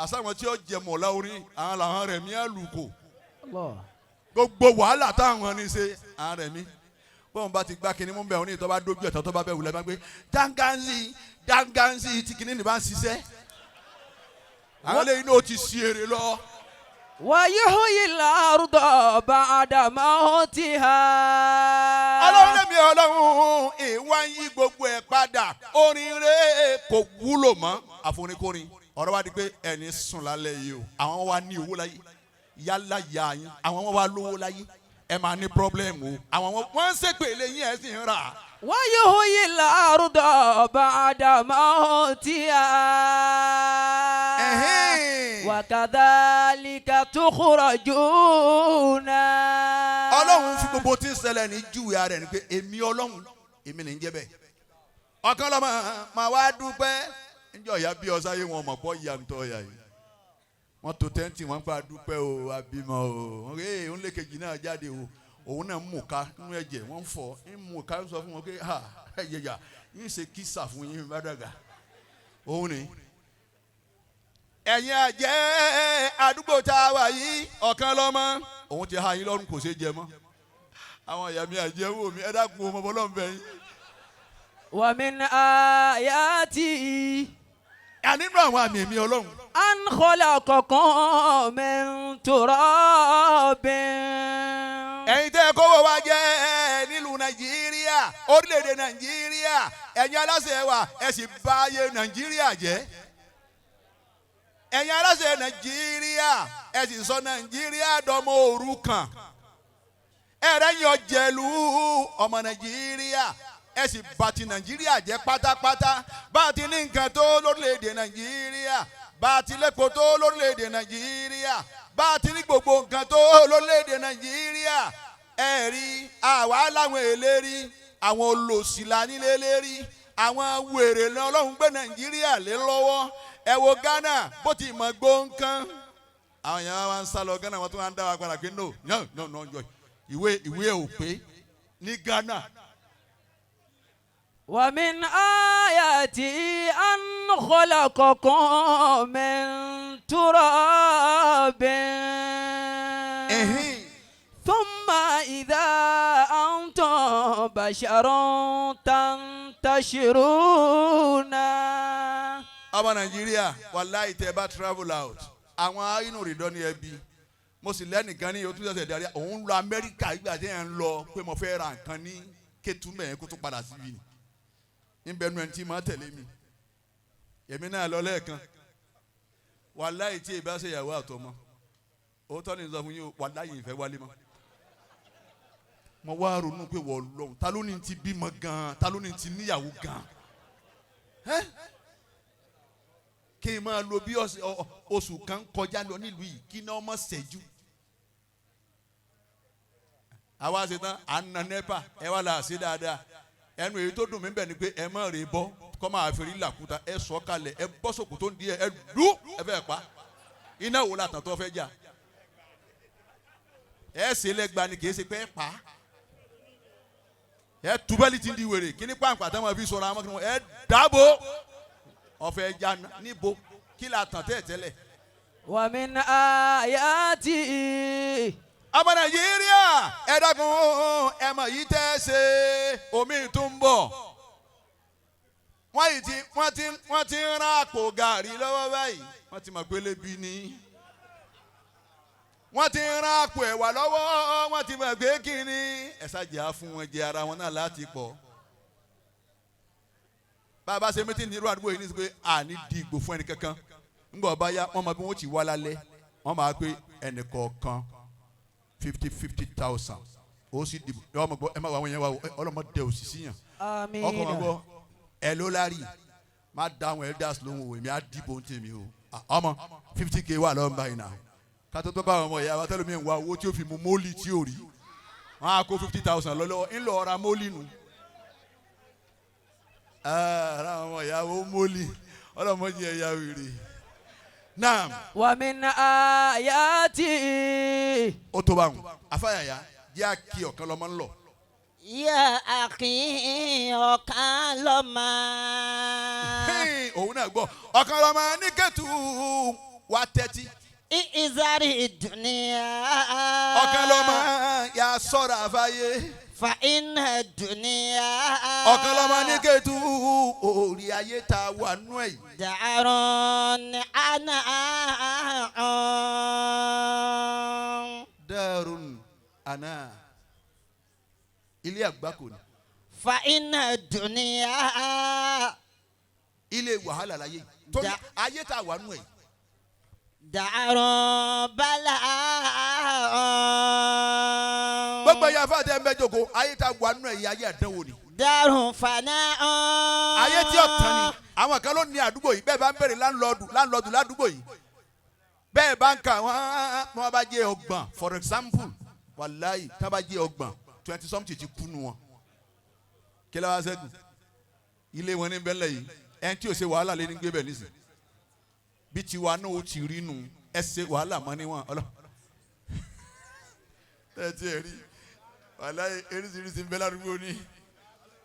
àṣàwọn tí ó jẹ mọ̀lá orin àwọn làwọn rẹ̀ mí àlùkò gbogbo wàhálà táwọn ní ṣe àwọn rẹ̀ mí bọ́n bá ti gbá kinní mú bẹ́ẹ̀ òní tó bá dójú ẹ̀tọ́ tó bá bẹ́ẹ̀ wulẹ̀ bá gbé danganzi tí kinní ní bá ń ṣiṣẹ́ àwọn eléyìí náà ti ṣe èrè lọ. wa yuhyil arda ba'da mawtiha. ọlọ́run lèmi ọlọ́run ìwà ń yí gbogbo ẹ̀ padà orin rẹ̀ kò wúlò mọ́ àforíkórin ọ̀rọ̀ wa di pé ẹni sùn lálẹ́ yìí o àwọn wa ní owó láyé yálà yà yín àwọn wa lówó láyé ẹ máa ní pọ́blẹ́mù o àwọn wọn ń ṣèpè lẹ́yìn ẹ̀ sì ń rà ويحيي الأرض بعد موتها وكذلك تخرجون. Ọlọ́run fi gbogbo tí ń ṣẹlẹ̀ ní júwe ara ẹ̀ ni pé èmi Ọlọ́run èmi ní ń jẹ́ bẹ́ẹ̀. Ọ̀kan lọ́mọ máa wá dúpẹ́ níjọ́ ìyá bí ọ̀sáyé wọn mọ̀ pọ̀ ìyá ń tọ́ ìyá yìí. Wọ́n tó tẹ́ǹtì wọ́n pa dúpẹ́ o àbímọ o. Òun lè kejì náà jáde o. Òun náà ń mú ká nínú ẹ̀jẹ̀ wọ́n ń fọ́ ń mú ká sọ fún wọn pé ẹ̀yẹ̀yà yín ṣe kísà fún yín bàdàgà. Òun ni. Ẹ̀yin àjẹ́ àdúgbò tá a wà yìí ọ̀kan lọ́mọ. Òun ti ha yín lọ́rùn kò ṣeé jẹ mọ́. Àwọn ìyá mi àjẹ́ wò mí ẹ dákun ọmọ bọ́lọ́ bẹ̀ yín. ومن آياته Nínú àwọn àmì èmi Ọlọ́run. أن خلقكم من تراب. Ẹ̀yin tẹ́ kówó wa jẹ́ nílùú Nàìjíríà orílẹ̀-èdè Nàìjíríà ẹ̀yin aláṣẹ wa ẹ sì bà ayé Nàìjíríà jẹ́. Ẹ̀yin aláṣẹ Nàìjíríà ẹ sì sọ Nàìjíríà dọmọ òrukàn. Ẹ̀rẹ́yìn ọ̀jẹ̀lú ọmọ Nàìjíríà ẹ sì bà ti Nàìjíríà jẹ́ pátápátá. Bá a ti ní nǹkan tó lórílẹ̀-èdè Nàìjíríà bá a ti lẹ́kọ̀ọ́ tó lórílẹ̀-èdè Nàìjíríà bá a ti ní gbogbo nǹkan tó lórílẹ̀-èdè Nàìjíríà ẹ rí àwa láwọn èlérí àwọn olòṣìlá nílé lérí àwọn wèrè ní Ọlọ́run gbé Nàìjíríà lé lọ́wọ́. Ẹ wo Ghana bó ti mọ̀ gbóǹkan àwọn èèyàn wa ń sá lọ Ghana wọn tó máa ń dá wa padà pé no ìwé ò pé ní Ghana. ومن آياته أن خلقكم من تراب ثم إذا أنتم بشر تنتشرون. Ọmọ Nàìjíríà wàláhì tẹ́ bá travel out àwọn inú rìndọ́ ní ẹbí mo sì lẹ́nìkan ní ojú ẹsẹ̀ darí òun lọ Amẹ́ríkà ìgbà tí ẹ̀ ń lọ pé mo fẹ́ ra nǹkan ní Kétu mẹ́rin kó tó padà síbi ni. Níbẹ̀nu ẹni tí máa tẹ̀lé mi èmi náà lọ lẹ́ẹ̀kan wàláhì tí ìbá ṣe ìyàwó àtọmọ òótọ́ ni sọ fún yín wàláhì ìfẹ́ wálé mọ́. Mo wá ronú pé wọ́n lọ́hùn ta ló ní ti bímọ gan-an ta ló ní ti níyàwó gan-an kí n máa lo bí oṣù kan kọjá lọ nílùú yìí kí náà ọmọ ṣẹ́jú. Àwa ṣe tán à ń na nẹ́pà ẹ wá là ṣe dáadáa ẹnu èyí tó dùn mí bẹ̀ ni pé ẹ má rè bọ́ kọ́ máa fi rí làkúta ẹ sọ kalẹ̀ ẹ bọ́ sòkò tó ń di ẹ dú ẹ fẹ́ pa iná wo la tàn tó fẹ́ jà ẹ ṣe lẹ́gba ni kì í ṣe pé ẹ pa ẹ tubẹ́lì ti di wèrè kí ní pàǹpà táwọn fi sọ̀rọ̀ àwọn ọmọkùnrin ẹ dáàbò ọ̀fẹ́ ẹja níbo kí la tàn tẹ́ tẹ́lẹ̀. ومن آياته ọmọ Nàìjíríà ẹ dákun ẹ mọ̀ yìí tẹ́ ṣe omi tó ń bọ̀ wọ́n ti ń rán àpò gàrí lọ́wọ́ báyìí wọ́n ti mọ̀ pé lébi ni wọ́n ti ń rán àpò ẹ̀wà lọ́wọ́ wọ́n ti mọ̀ pé kíni ẹ ṣàjà fún wọn jẹ ara wọn náà láti pọ̀. Bàbá ṣe mítí ní irú àdúgbò yìí ní sọ pé àní di ìgbò fún ẹnì kankan ńgbà ọba yá wọ́n mọ bí wọ́n ti wá lálẹ́ wọ́n máa pé ẹnì kọ̀ọ̀kan 50,000 ó sì dìbò ọmọ gbọ́ ẹ má wà wọ́n yẹn wá ọlọ́mọdé òṣìṣì yàn ọkọ̀ wọn gbọ́ ẹ ló lárí má dá àwọn elders lóhùn òwe mi á dìbò ń tèmi o ọmọ 50k wà lọ́wọ́ báyìí náà kátó tó bá àwọn ọmọ ìyá wa tẹ́lẹ̀ mi ń wá owó tí ó fi mu mólì tí ò rí wọ́n á kó 50,000 lọ́wọ́ ńlọ ra mólì nù ara àwọn ìyàwó mólì ọlọ́mọdé ẹ̀yà wèrè. Naam. ومن آياته ó tó bá wọn afáyàyà jẹ́ àkí ọ̀kan lọ́mọ ńlọ. Ya akhi ọ̀kan lọ́mọ. Òun náà gbọ́ ọ̀kan lọ́mọ ní Kétu wá tẹ́tí. Ìzárì dùnìyà. ọ̀kan lọ́mọ yà sọ̀rọ̀ àfáyé. Fa iná dùnìyà. ọ̀kan lọ́mọ ní Kétu orí ayé ta wà nú ẹ̀. Dàrún àná. Darun ana ilé àgbákò ni. Fa iná dùnìyà. ilé wàhálà láyé yìí torí ayé ta wà nú ẹ̀. Dàrún bala. gbogbo ìyá fàtẹ́ ń bẹ́ jòkó ayé ta wà nú ẹ̀ yìí ayé àdánwò ni. dárùn fànà. ayé tí ó tán ni àwọn kan ló ní àdúgbò yìí bẹ́ẹ̀ bá ń bẹ̀rẹ̀ láńlọ́ọ̀dù ládùúgbò yìí bẹ́ẹ̀ bá ń kà wọ́n bá jẹ́ ọgbọ̀n for example wàláyì tá bá jẹ́ ọgbọ̀n 20 something ti kú nu wọn kí ló wá sẹ́kù ilé wọn ní bẹ́lẹ̀ yìí ẹni tí ò ṣe wàhálà lé ní gbé bẹ̀ nísìn bí tiwa náà ó ti rí nu ẹ ṣe wàhálà mọ́ níwọ̀n ọlọ́ ẹ ti ẹ̀ rí wàláyì eríṣiríṣi ń bẹ ládùúgbò ní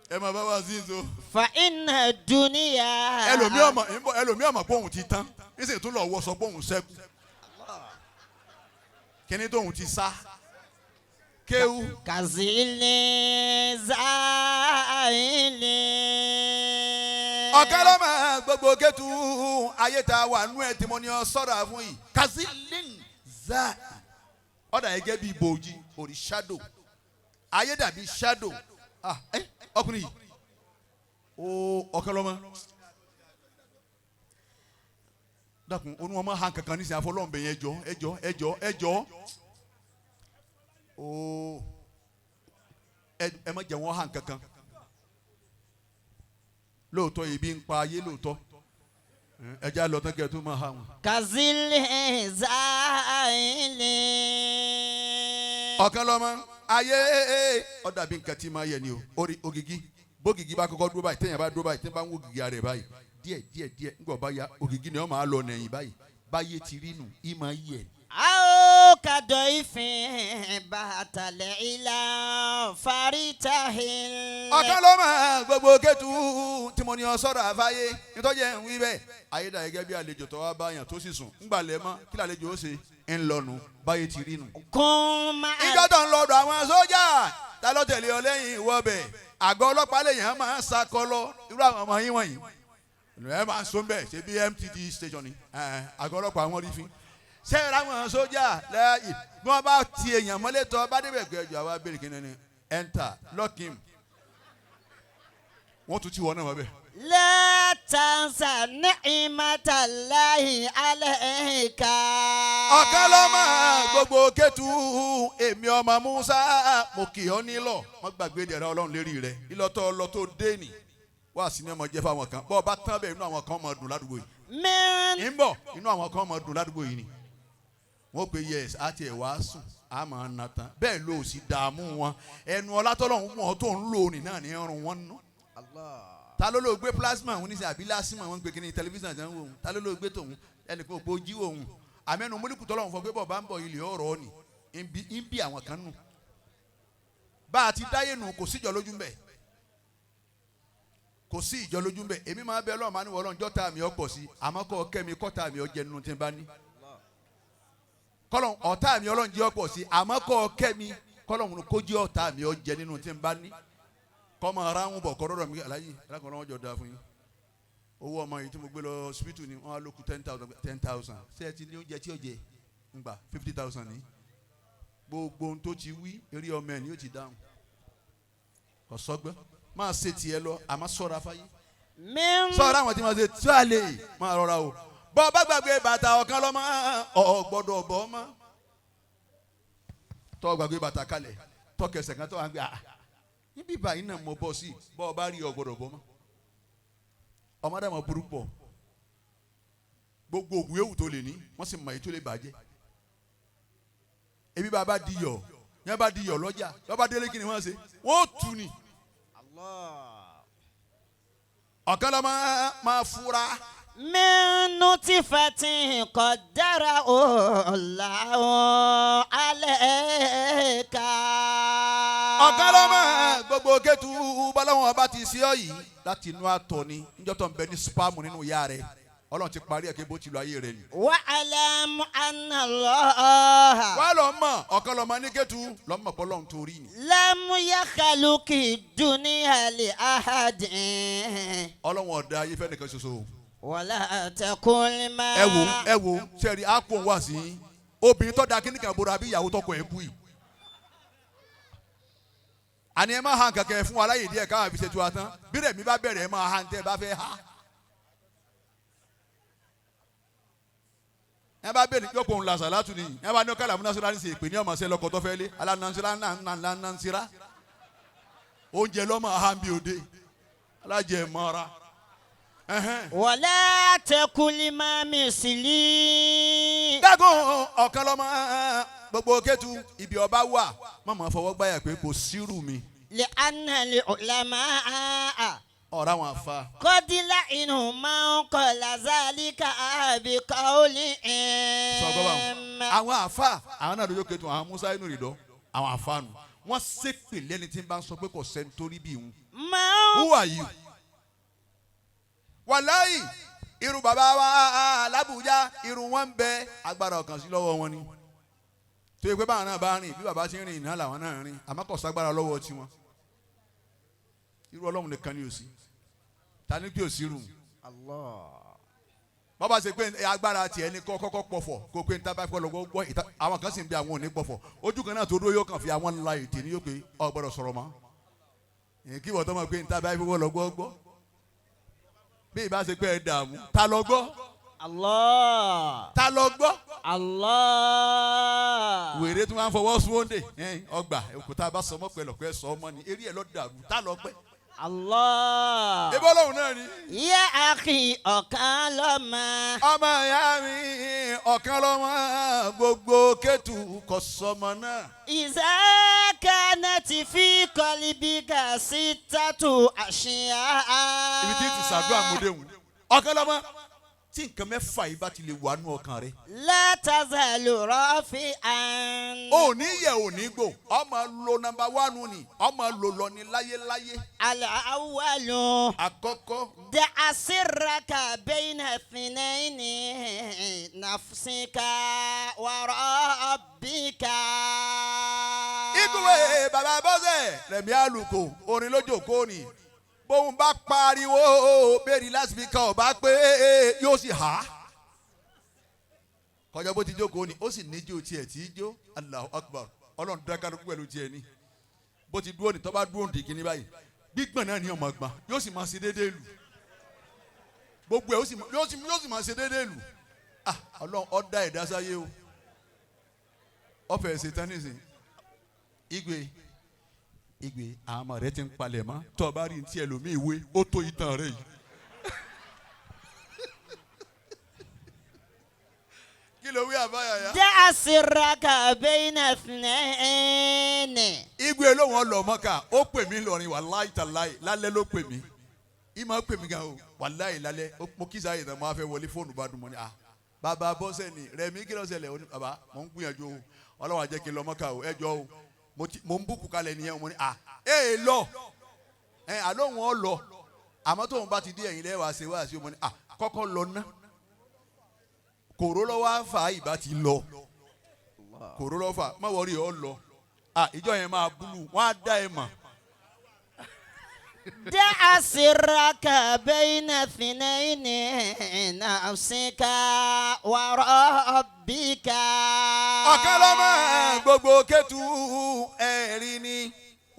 ẹ máa bá wá sí ìṣó. fa iná dúníyà. ẹlòmí ọmọ pé òun ti tán nísìnyí tó lọ wọ sọ pé òun ṣẹ́kù kíní tóun ti sá kéwú. kàzílẹ̀ záìlẹ̀. ọ̀gá lọ́mọ gbogbo kẹ́tù ayé ta wà nú ẹ̀ tí mo ní ọ sọ̀rọ̀ fún yìí kàzílẹ̀ záì ọ̀dà yẹn gẹ́ bí ibòjì orí shadow ayé dàbí shadow ọkùnrin yìí ó ọ̀kan lọ́mọ dákun onu wọn máa hàn kankan nísìnyí afọlọ́ọ̀bẹ yẹn ẹjọ́ ó ẹ má jẹ́ wọ́n hàn kankan lóòótọ́ ibi ń pa ayé lóòótọ́ ẹjẹ́ àlọ́ tán kí ẹ tó máa hàn wọn. kàzílẹ̀ záìlẹ̀. ọ̀kan lọ́mọ ayé ọ̀dà bí nǹkan tí máa yẹ ni o orí ògìgì bógìgì bá kọ́kọ́ dúró báyìí téèyàn bá dúró báyìí téèyàn bá ń wò gìgì rẹ̀ báyìí díẹ̀ ńgbọ̀ bá ya ògìgì ni wọ́n máa lọ nẹ̀yìn báyìí báyé ti rí nù í máa yẹ. a ó kàdọ̀ ìfín bàtàlẹ̀ ìlà faritahin. ọ̀kan ló máa gbogbo kẹ́tù tí mo ní ọ sọ̀rọ̀ àfáyé nítorí ẹ̀ ń wí bẹ́ẹ̀ ayédà gẹ́gẹ́ bí àlejò tó wá báyàn tó sì sùn ńgbàlẹ̀ mọ́ kí làlejò ó ṣe ń lọnu báyé ti rí nù. kún máa. ìjọ tó ń lọ́dọ̀ àwọn sójà ta ló tẹ̀lé ọ lẹ́yìn ìwọ bẹ̀ àgọ́ ọlọ́pàá lèèyàn máa ń sakọlọ irú àwọn ọmọ yín wọ̀nyí ẹ máa ń so bẹ́ẹ̀ ṣe bí MTD station ni àgọ́ ọlọ́pàá wọn rí fín ṣé ìrà àwọn sójà lẹ́yìn bí wọ́n bá ti èèyàn mọ́lẹ̀ tọ́ bá débẹ̀ gbẹ́jọ́ àwa béèrè kí ni enter lock him wọ́n tún ti wọ́n náà wọ́n bẹ̀. la tansa ni'matallahi alayka. ọ̀kan lọ́mọ gbogbo kẹ́tù èmi ọmọ Musa mo kì ọ́ nílọ̀ wọ́n gbàgbé ìdẹ̀ra Ọlọ́run lérí rẹ̀ ìlọ́tọ̀ ọlọ́tọ̀ déènì wá sí ní ọmọ jẹ́ fáwọn kan bọ́ọ̀ bá tán bẹ́ẹ̀ inú àwọn kan máa dùn ládùúgbò yìí. ń bọ̀ inú àwọn kan máa dùn ládùúgbò yìí ni wọ́n pe yes àti ẹ̀ wá sùn á máa na tán bẹ́ẹ̀ ló sì dààmú wọn ẹnu ọlátọ́lọ́hún wọn tó ń lò ní náà ní ọrùn wọn nù. ta ló ló gbé plasma òun ní sẹ́ àbí lásìmọ̀ wọn ń pe kíní tẹlifíṣàn jẹ́ ń wò ó ta ló ló gbé tòun ẹnìkan ò gbójú òun àmẹ́nu múlíkù tọ́lọ́hún fọ pé bọ̀ bá ń bọ̀ ilé ọ̀rọ̀ ni ń bí àwọn kan nù bá a ti dáyé nù kò síjọ lójú ń bẹ̀ kò sí ìjọ lójú ń bẹ̀ èmi máa bẹ Ọlọ́run máa ní wọ́ọ́rọ́ njọ́ tá mi ọ pọ̀ sí àmọ́ kọ́ kẹ́mi kọ́ta mi ọ jẹ nínú tí n bá ní kọ́lọ́n ọ̀tá mi Ọlọ́run jẹ́ ọ pọ̀ sí àmọ́ kọ́ kẹ́mi kọ́lọ́n kó jẹ́ ọ̀tá mi ọ jẹ nínú tí n bá ní kọ́mọ ara ń bọ̀ kọ́rọ́rọ́ mi aláyé alákọ̀ọ́rọ́ wọn jọ da fún yín owó ọmọ yìí tí mo gbé lọ hospital ni wọ́n á lókun 10,000 ṣé ẹ ti ní oúnjẹ tí ó jẹ ń gbà 50,000 ní gbogbo ohun tó ti wí eré ọmọ ẹ̀ ni yóò ti dáhùn kò sọ́gbẹ́ máa ṣe tiẹ̀ lọ àmọ́ sọ́ra fáyé sọ́ra àwọn tí wọ́n ṣe tí wàá lè máa rọra o bọ́ bá gbàgbé bàtà ọ̀kan lọ́mọ ọ̀gbọ́dọ̀ bọ́ mọ́ tọ́ gbàgbé bàtà kalẹ̀ tọ́ kẹsẹ̀ kan tọ́ wà ń gbé níbí báyìí náà mo bọ́ sí bọ́ ọ bá rí ọ̀gbọ́dọ̀ bọ́ mọ́ ọmọdé mọ̀ burú pọ̀ gbogbo ògùn ewu tó lè ní wọ́n sì mọ̀ èyí tó lè bàjẹ́ ebi bá di yọ̀ yẹn bá di yọ̀ lọ́jà lọ́ba délé kí ni wọ́n ṣe wọ́n tù ní. ọ̀kan lọ́mọ máa fura. min nutfatin qaddarahu alayka. ọ̀kan lọ́mọ gbogbo kẹ́tù bọ́láwọn ọba ti sí ọ yìí láti inú àtọ̀ ni níjọ́ tó ń bẹ ní spamu nínú ìyá rẹ̀ Ọlọ́run ti parí ẹ̀ kí bó ti lọ ayé rẹ̀ ni. wa'lam anna Allah. wà á lọ mọ ọ̀kan lọ́mọ ní kẹ́tù lọ́mọ pọ̀ lọ́run torí ni. lam yakhluqi dunya li ahadin. Ọlọ́run ọ̀dà ayé fẹ́ nìkan ṣoṣo. wala taqul ma. ẹ wo sẹ́ẹ̀rì á kó wá sí obìnrin tó da kíníkan bora bí ìyàwó tọkọ ẹ̀ kú yìí. àní ẹ máa hàn kankan fún wa láyè díẹ̀ káwọn fi ṣètò àtàn bí rẹ̀ mi bá bẹ̀rẹ̀ ẹ máa hàn tẹ́ ẹ bá fẹ́ ha. ẹ bá bẹ̀rẹ̀ yóò kó ń la sàlátù ni ẹ bá ní ọkọ àlàmúná sọlá ní sè pé ní ọmọ sẹ lọkọ tó fẹ́ lé alánàṣírà nàṣírà oúnjẹ lọ́mọ ahambi òde alájẹ mọ́ra. ولا تقل ما مثلي. dágùn ọ̀kan lọ́mọ gbogbo Kétu ibi ọba wà mọ̀mọ́ fọwọ́ gbáyà pé kò sírù mi. لأن العلماء ọ̀rọ̀ àwọn àfa. قد لعنوا من قال ذلك بقولهم. àwọn àfa àwọn náà lójó Kétu àwọn Musa inú rìndọ́ àwọn àfa nù wọ́n ṣépè lẹ́ni tí ń bá ń sọ pé kò sẹ́ni torí bí òun. Who are you? wàláyì irun bàbá wa l'Abuja irun wọn ń bẹ agbára ọ̀kan sí lọ́wọ́ wọn ni tó yẹ pé báwọn náà bá rìn bí bàbá ti ń rìn náà làwọn náà rìn àmọ́ kò ságbára lọ́wọ́ tiwọn irú Ọlọ́run nìkan ni ò sí ta ni pé ò sí rùn bàbá ṣe pé agbára tiẹ̀ ní kọ́kọ́ pọ̀fọ̀ kó pé níta bá fẹ́ lọ́wọ́ gbọ́ àwọn kan sì ń bí àwọn òní pọ̀fọ̀ ojú kan náà tó dúró yóò kàn fi àwọn ńlá ètè ní yóò pé ọ gbọ́dọ̀ sọ̀rọ̀ mọ́ kí wọ́n tó mọ̀ pé níta bá fẹ́ lọ́wọ́ gbọ́ bí ìbá ṣe pé ẹ dààmú ta lọ gbọ́. Allah. ta lọ gbọ́. Allah. wèrè tí wọ́n á fọwọ́ sóńdè ọgbà òkúta bá sọmọ pẹ̀lú ọ̀pẹ sọ ọmọ ni eré ẹ̀ lọ dàrú ta lọ pẹ́. Allah. ebó lòun náà ni. Ya akhi ọ̀kan lọ́mọ. ọmọ ìyá mi ọ̀kan lọ́mọ gbogbo Kétu kò sọmọ náà. Iza kanati fi qalbika sittatu ashiya. ibi tí ti sàdúrà mọ́déhùn ọ̀kan lọ́mọ tí nǹkan mẹ́fà yìí bá ti lè wà nù ọkàn rẹ. La tazalu rafi'an. ò ní yẹ ò ní gbò ọmọ lo nọ́mbà wánù ni ọmọ lò lọ ní láyéláyé. Al-awwalu. àkọ́kọ́. دع سرك بين اثنين نفسك وربك. Igwe bàbá bọ́sẹ̀ rẹ̀mí àlùkò orin lójókòó ni bóun bá pariwo bẹ́ẹ̀ni lásìbíkà ọba pé yóò sì há kọjá bó ti jókòó ni ó sì níjó tiẹ̀ tí í jó Allahu Akbar Ọlọ́run dákàdúkú pẹ̀lú tiẹ̀ ni bó ti dúró ni tọ́ bá dúró ní kíní báyìí gbígbọ̀n náà ni ọmọ gbọ̀n yóò sì máa ṣe déédéé lù gbogbo ẹ̀ yóò sì máa ṣe déédéé lù Ọlọ́run ọ̀dá ẹ̀dá sáyé o ọ̀fẹ́ ṣetán nísìnyí. Igwe àwọn ọmọ rẹ ti ń palẹ̀ mọ́ tó o bá rí ti ẹlòmíì ìwé ó tó ìtàn rẹ yìí. kí ló wí àbáyà ya. دع سرك بين اثنين. Igwe lóhùn ọlọmọkà ó pè mí lọrin wàláì tàláì lálẹ́ ló pè mí ìmọ̀ pè mí gan o wàláì lálẹ́ mo kí sáyé náà mo á fẹ́ wọlé fóònù bá dùn mọ́ ni bàbá bọ́sẹ̀ ni rẹ̀mí kí ló ṣẹlẹ̀ ó ní bàbá mo ń gbìyànjú o Ọlọ́run á jẹ́ kí n lọ Mọ́kà o ẹ jọ o mo ń bùkù kalẹ̀ nìyẹn mo ní lọ àlóhùn ọ lọ àmọ́ tóun bá ti dé ẹ̀yìn lẹ́wàá ṣe wá sí o mo ní kọ́kọ́ lọ ná kòró lọ́wọ́ àfà ìbá ti lọ kòró lọ́wọ́ fà má wọrí ọ lọ ìjọ yẹn máa búlù wọ́n á dá ẹ mọ̀. دع سرك بين اثنين نفسك وربك. ọ̀kan lọ́mọ gbogbo Kétu ẹ̀rí ni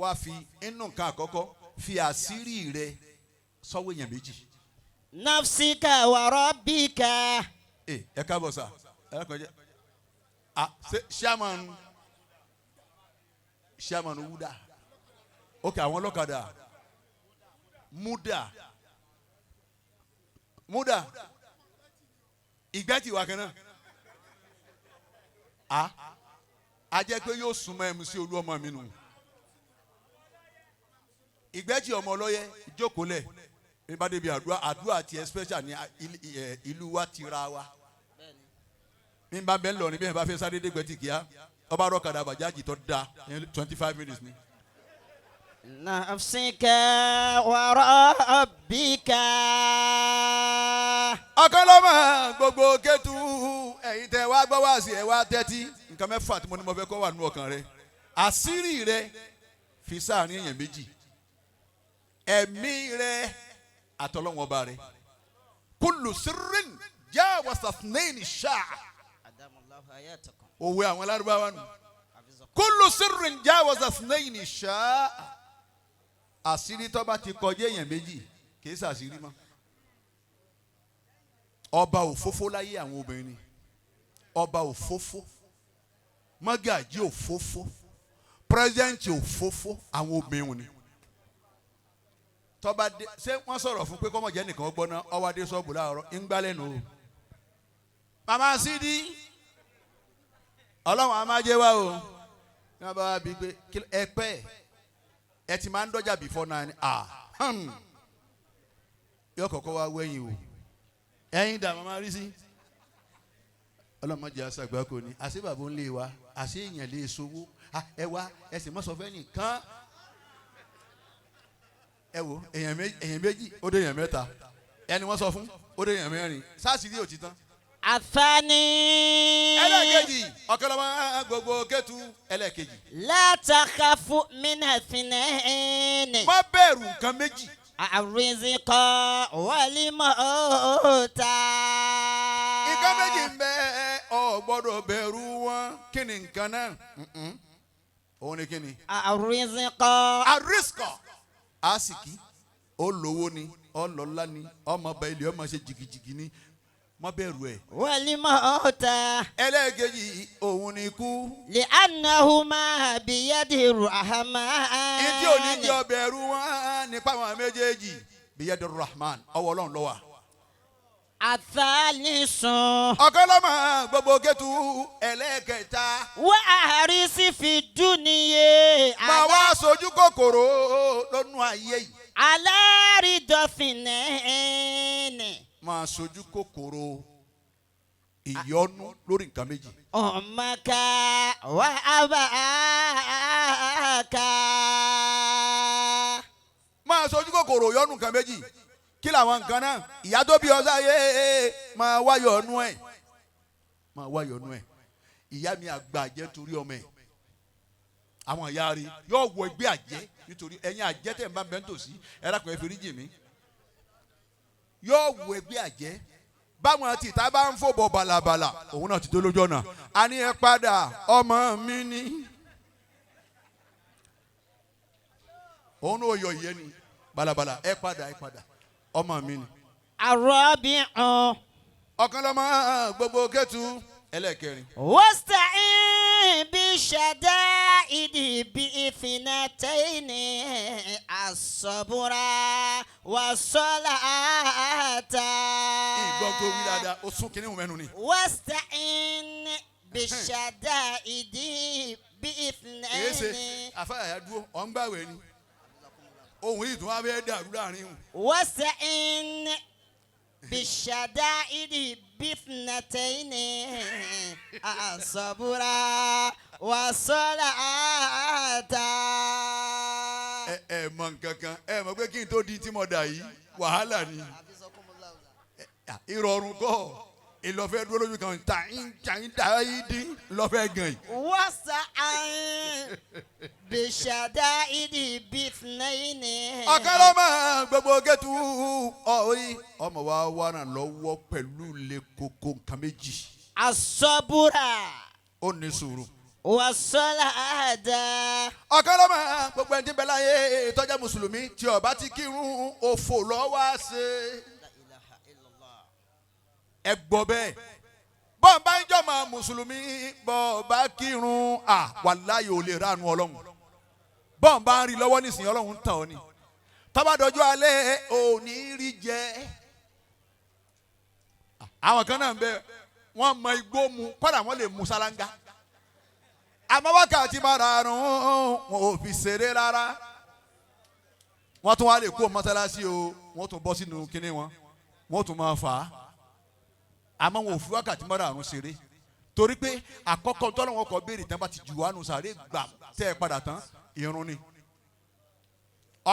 wàá fi inú nǹkan àkọ́kọ́ fi àṣírí rẹ sọ́wọ́ èèyàn méjì. نفسك وربك. ẹ káàbọ̀ sà ẹ kọjá chairman wúdà ok àwọn ọlọ́kadà múdà ìgbẹ́tì wà kan náà a jẹ́ pé yóò súnmọ́ MC Olúọmọ mi nù ìgbẹ́tì ọmọ ọlọ́yẹ ìjókòólẹ̀ nígbà débi àdúrà ti special ní ìlú wa ti ra wa mi bá bẹ́ẹ̀ lọ ní bẹ́ẹ̀ bá fẹ́ sáré dé gbẹ́tì kíá ọba rọ́kadà bàjáàjì tó da 25 minutes ni. نفسك وربك. ọ̀kan lọ́mọ gbogbo Kétu ẹ̀yin tẹ́ wá gbọ́ wá sí ẹ̀ wá tẹ́tí nǹkan mẹ́fà tí mo ní mo fẹ́ kọ́ wà nínú ọkàn rẹ àṣírí rẹ fi sáàrin èèyàn méjì ẹ̀mí rẹ àtọlọ́wọ́n ọba rẹ kullu sirrin jawaza ithnaini sha'a òwe àwọn Lárúbáwá nù kullu sirrin jawaza ithnaini sha'a àṣírí tó bá ti kọjá èèyàn méjì kì í ṣàṣírí mọ́ ọba òfófó láyé àwọn obìnrin ọba òfófó mọ́gàjí òfófó pírẹ́sidẹ́ǹtì òfófó àwọn obìnrin ni tọ́ba dé ṣé wọ́n sọ̀rọ̀ fún pé kọ́mọ̀jẹ́ nìkan gbọ́ ná ọwọ́ adé sọ́ọ̀bù láàárọ̀ ń gbálẹ̀ nù o. màmá sídi ọlọ́run a máa jẹ́ wá o ní wọ́n bá wá bí pé ẹ pẹ́ ẹ ti máa ń dọ́jà before náà ni yóò kọ́kọ́ wá wẹ́yìn o ẹ̀yin dà màmá rí sí ọlọ́mọdé aṣàgbákò ni àṣé bàbá ń lé wa àṣé èèyàn lè sowó ẹ wá ẹ sì mọ́ sọ fẹ́ nìkan ẹ wo èèyàn méjì ó dé èèyàn mẹ́ta ẹni wọ́n sọ fún ó dé èèyàn mẹ́rin sáàsì rí òtítàn. àfààní. ẹlẹ́ẹ̀kejì ọ̀kẹ́lọ́mọ gbogbo kẹ́tù ẹlẹ́ẹ̀kejì. látàkàfù mínàfínẹ́ẹ̀nì. má bẹ̀rù nǹkan méjì. àrísíkọ́ wàlímọ̀ọ́ta. nǹkan méjì ń bẹ ọ gbọ́dọ̀ bẹ̀rù wọn kí ni nǹkan náà òun ni kí ni. àrísíkọ́. àrísíkọ́ àsìkí ó lówó ni ọlọ́lá ni ọmọ ọba ilé ọmọ ṣe jìgìjìgì ni má bẹ̀rù ẹ̀. wàlímọ̀ọ́ta. ẹlẹ́ẹ̀kejì òun ni ikú. lè anahuma biyadi rahman. ìdí òní jọ bẹ̀rù wọn nípa àwọn méjèèjì biyadi rahman ọwọ́ ọlọ́run ló wà. àtàlísùn. ọ̀kọ́lọ́mọ gbogbo kẹ́tù ẹlẹ́ẹ̀kẹta. wà á rí sí fi dúnìyẹ. máa wá sojú kòkòrò lọ́nù ayé yìí. alárìndọ̀fìnẹ́ẹ̀nì. máa sojú kòkòrò ìyọnu lórí nǹkan méjì. ọmọka wà abàáka. máa sojú kòkòrò ìyọnu nǹkan méjì kí làwọn nǹkan náà ìyá tó bí ọsá yé máa wáyọ̀ ọ̀nù ẹ̀ máa wáyọ̀ ọ̀nù ẹ̀ ìyá mi àgbà àjẹ́ torí ọmọ ẹ̀ àwọn ìyá rí yóò wọ ẹgbẹ́ àjẹ́ nítorí ẹ̀yin àjẹ́ tẹ̀ ń bá bẹ́ẹ̀ tòsí ẹ̀ lákùnrin ẹ̀ fi rí jì mí yóò wọ ẹgbẹ́ àjẹ́ báwọn tìta bá ń fò bọ̀ bàlàbàlà òun náà ti tó lójú ọ̀nà a ní ẹ padà ọmọ mi ní òun náà yọ ìyẹn ni bàlàbàlà ẹ padà ọmọ mi ni. àrọ́bìnrin. ọ̀kan lọ́mọ gbogbo kẹ́tù ẹlẹ́ẹ̀kẹrin. wasta'in bí ṣẹ̀dá ìdí bí ìfìnnẹ́tẹ́ẹ̀nì àṣọ̀bùrà wàṣọ́làtà. ìgbọ́n tó wí dáadáa ó sún kínní mẹ́nu ni. wasta'in bí ṣẹ̀dá ìdí bí èyí ìfìnnẹ́tẹ́ẹ̀nì. ṣe àfáàyà dúró ọ̀ ń gbàwé ni ohun yìí tún wá bẹ́ẹ̀ dàrú láàrin wọn. wasta'in bí ṣẹ̀dá ìdí bí ìfìnnẹ́tẹ́ẹ̀nì àṣọ̀bùrà wàṣọ́làtà. ẹ mọ nǹkan kan ẹ mọ pé kí n tó di tí mo dà yìí wàhálà ni ìrọ̀rùn kọ́ ìlọ́fẹ́ dúró lójú kan tàyín dín lọ́fẹ́ gan yìí. wasta'in bí ṣẹ̀dá ìdí bí ìfìnnẹ́tẹ́ẹ̀nì. ọ̀kan ló máa gbogbo kẹ́tù ọ̀rí ọmọ wa wà ràn lọ́wọ́ pẹ̀lú ilé koko nǹkan méjì. àṣọ̀bùrà. ó ní sùúrù. wàṣọ́làtà. ọ̀kan ló máa gbogbo ẹni tí bẹ́ẹ̀ láyé ìtọ́jà mùsùlùmí tí ó bá ti kírun òfò lọ́wọ́ ṣe. ẹ gbọ́ bẹ́ẹ̀ bọ́n bá ń jọmọ mùsùlùmí bọ́n bá kírun wàláyé ò lè ránu ọlọ́run bọ́n bá ń rí lọ́wọ́ nísìnyí ọlọ́run ń tàn ọ́ ni tọ́bádọ́jú alẹ́ òní rí jẹ́ àwọn kan náà ń bẹ wọ́n mọ igbó mu kọ́dà wọ́n lè mu sálángá àmọ́ wákàtí márààrún wọn ò fi ṣeré rárá wọ́n tún wá lè kó mọ́sálásí o wọ́n tún bọ́ sínú kinní wọ́n tún máa fà á àmọ́ wọn ò fi wákàtí márààrún ṣeré torí pé àkọ́kọ́ tọ́lọ́wọ́n kọ béèrè tán bá ti jù wánu sàré gbà tẹ́ ẹ padà tán irun ni.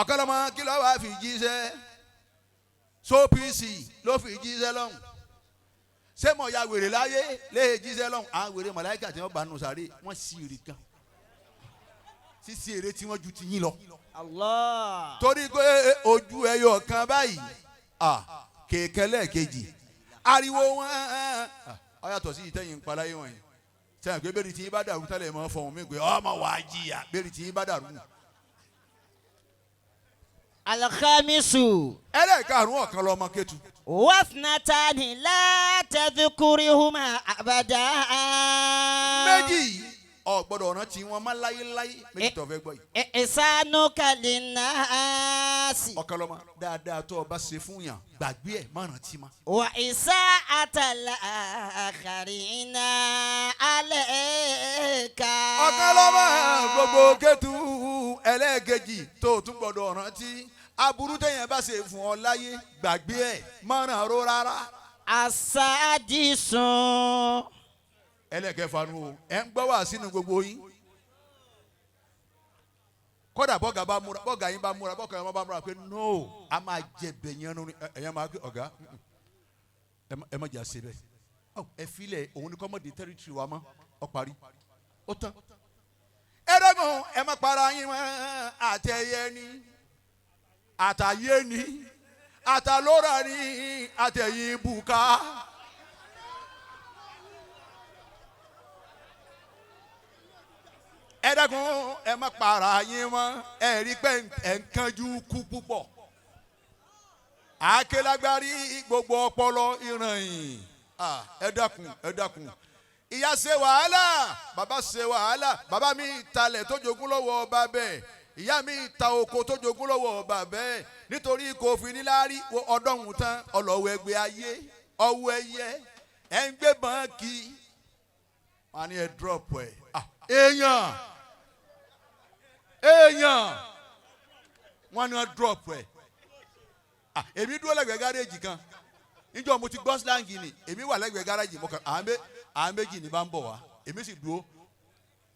ọ̀kan lọ́mọ kí ló wàá fi jíṣẹ́ sópìsì ló fi jíṣẹ́ lọ́hùn ṣé mo ya wèrè láyé lè jíṣẹ́ lọ́hùn àwọn wèrè màláíkà tí wọ́n bá nù sàré wọ́n sì èrè kan sísí èrè tí wọ́n ju ti yín lọ. Allah. torí pé ojú ẹyọ kan báyìí kéèkẹ́lẹ́ kejì ariwo wọn ọ yàtọ̀ sí ìtẹ̀yìn ìpaláyé wọ̀nyí sẹ́yìn pé bẹ́ẹ̀ni tí yín bá dàrú tẹ́lẹ̀ mọ́ fọ̀hún mi pé ọmọ wàá jìyà bẹ́ẹ̀ni tí yín bá dàrú. alkhamisu. ẹlẹ́ẹ̀karùn-ún ọ̀kan lọ́mọ kẹ́tù. wasnatani la tadhkurihuma abada. méjì ọ gbọ́dọ̀ rántí wọn má láyé méjì tó fẹ́ gbọ́ yìí. Ihsanuka linnasi. ọ̀kan lọ́mọ dáadáa tó o bá ṣe fún yàn gbàgbé ẹ̀ má rántí ma. Wa isa'atal akharina alayka. ọ̀kan lọ́mọ gbogbo kẹ́tù ẹlẹ́ẹ̀kejì tó o tún gbọ́dọ̀ rántí aburú téèyàn bá ṣe fún ọ láyé gbàgbé ẹ̀ má ràn ró rárá. Asadisun. ẹlẹ́ẹ̀kẹfà nu o ẹ̀ ń gbọ́ wá sínú gbogbo yín. kódà bọ́gà yín bá múra bọ́gà yín bá múra pé no a máa jẹ bẹ̀yẹn nínú ẹ̀yàn máa gbé ọ̀gá ẹ má jà ṣe bẹ́ẹ̀ ẹ filẹ̀ òun ni kọ́mọ̀dé tẹ́rìtìrì wa mọ́ ọ parí ó tán. ẹ dẹ́gun ẹ má para yín mọ́ àtẹ̀yẹ ni àtàyé ni àtàlóra ni àtẹ̀yìn bùkà. ẹ dẹ́kun ẹ má para yín mọ́ ẹ rí pé ẹ ń kánjú kú púpọ̀. àákélágbárí gbogbo ọpọlọ ìrànyìn ẹ dákun ìyá ṣe wàhálà bàbá ṣe wàhálà bàbá mi talẹ̀ tó jogún lọ́wọ́ ọba bẹ́ẹ̀ ìyá mi ta oko tó jogún lọ́wọ́ ọba bẹ́ẹ̀ nítorí kò fi níláárí ọdọ́hun tán ọlọ́wọ́ ẹgbẹ́ ayé ọwọ́ ẹyẹ ẹ ń gbé báńkì wọn ni ẹ drop ẹ èèyàn wọn ni wọn drop ẹ èmi dúró lẹ́gbẹ̀ẹ́ gáréèjì kan níjọ́ mo ti gbọ́ slang ni èmi wà lẹ́gbẹ̀ẹ́ gáréèjì mo kàn àwọn méjì ní bá ń bọ̀ wá èmi sì dúró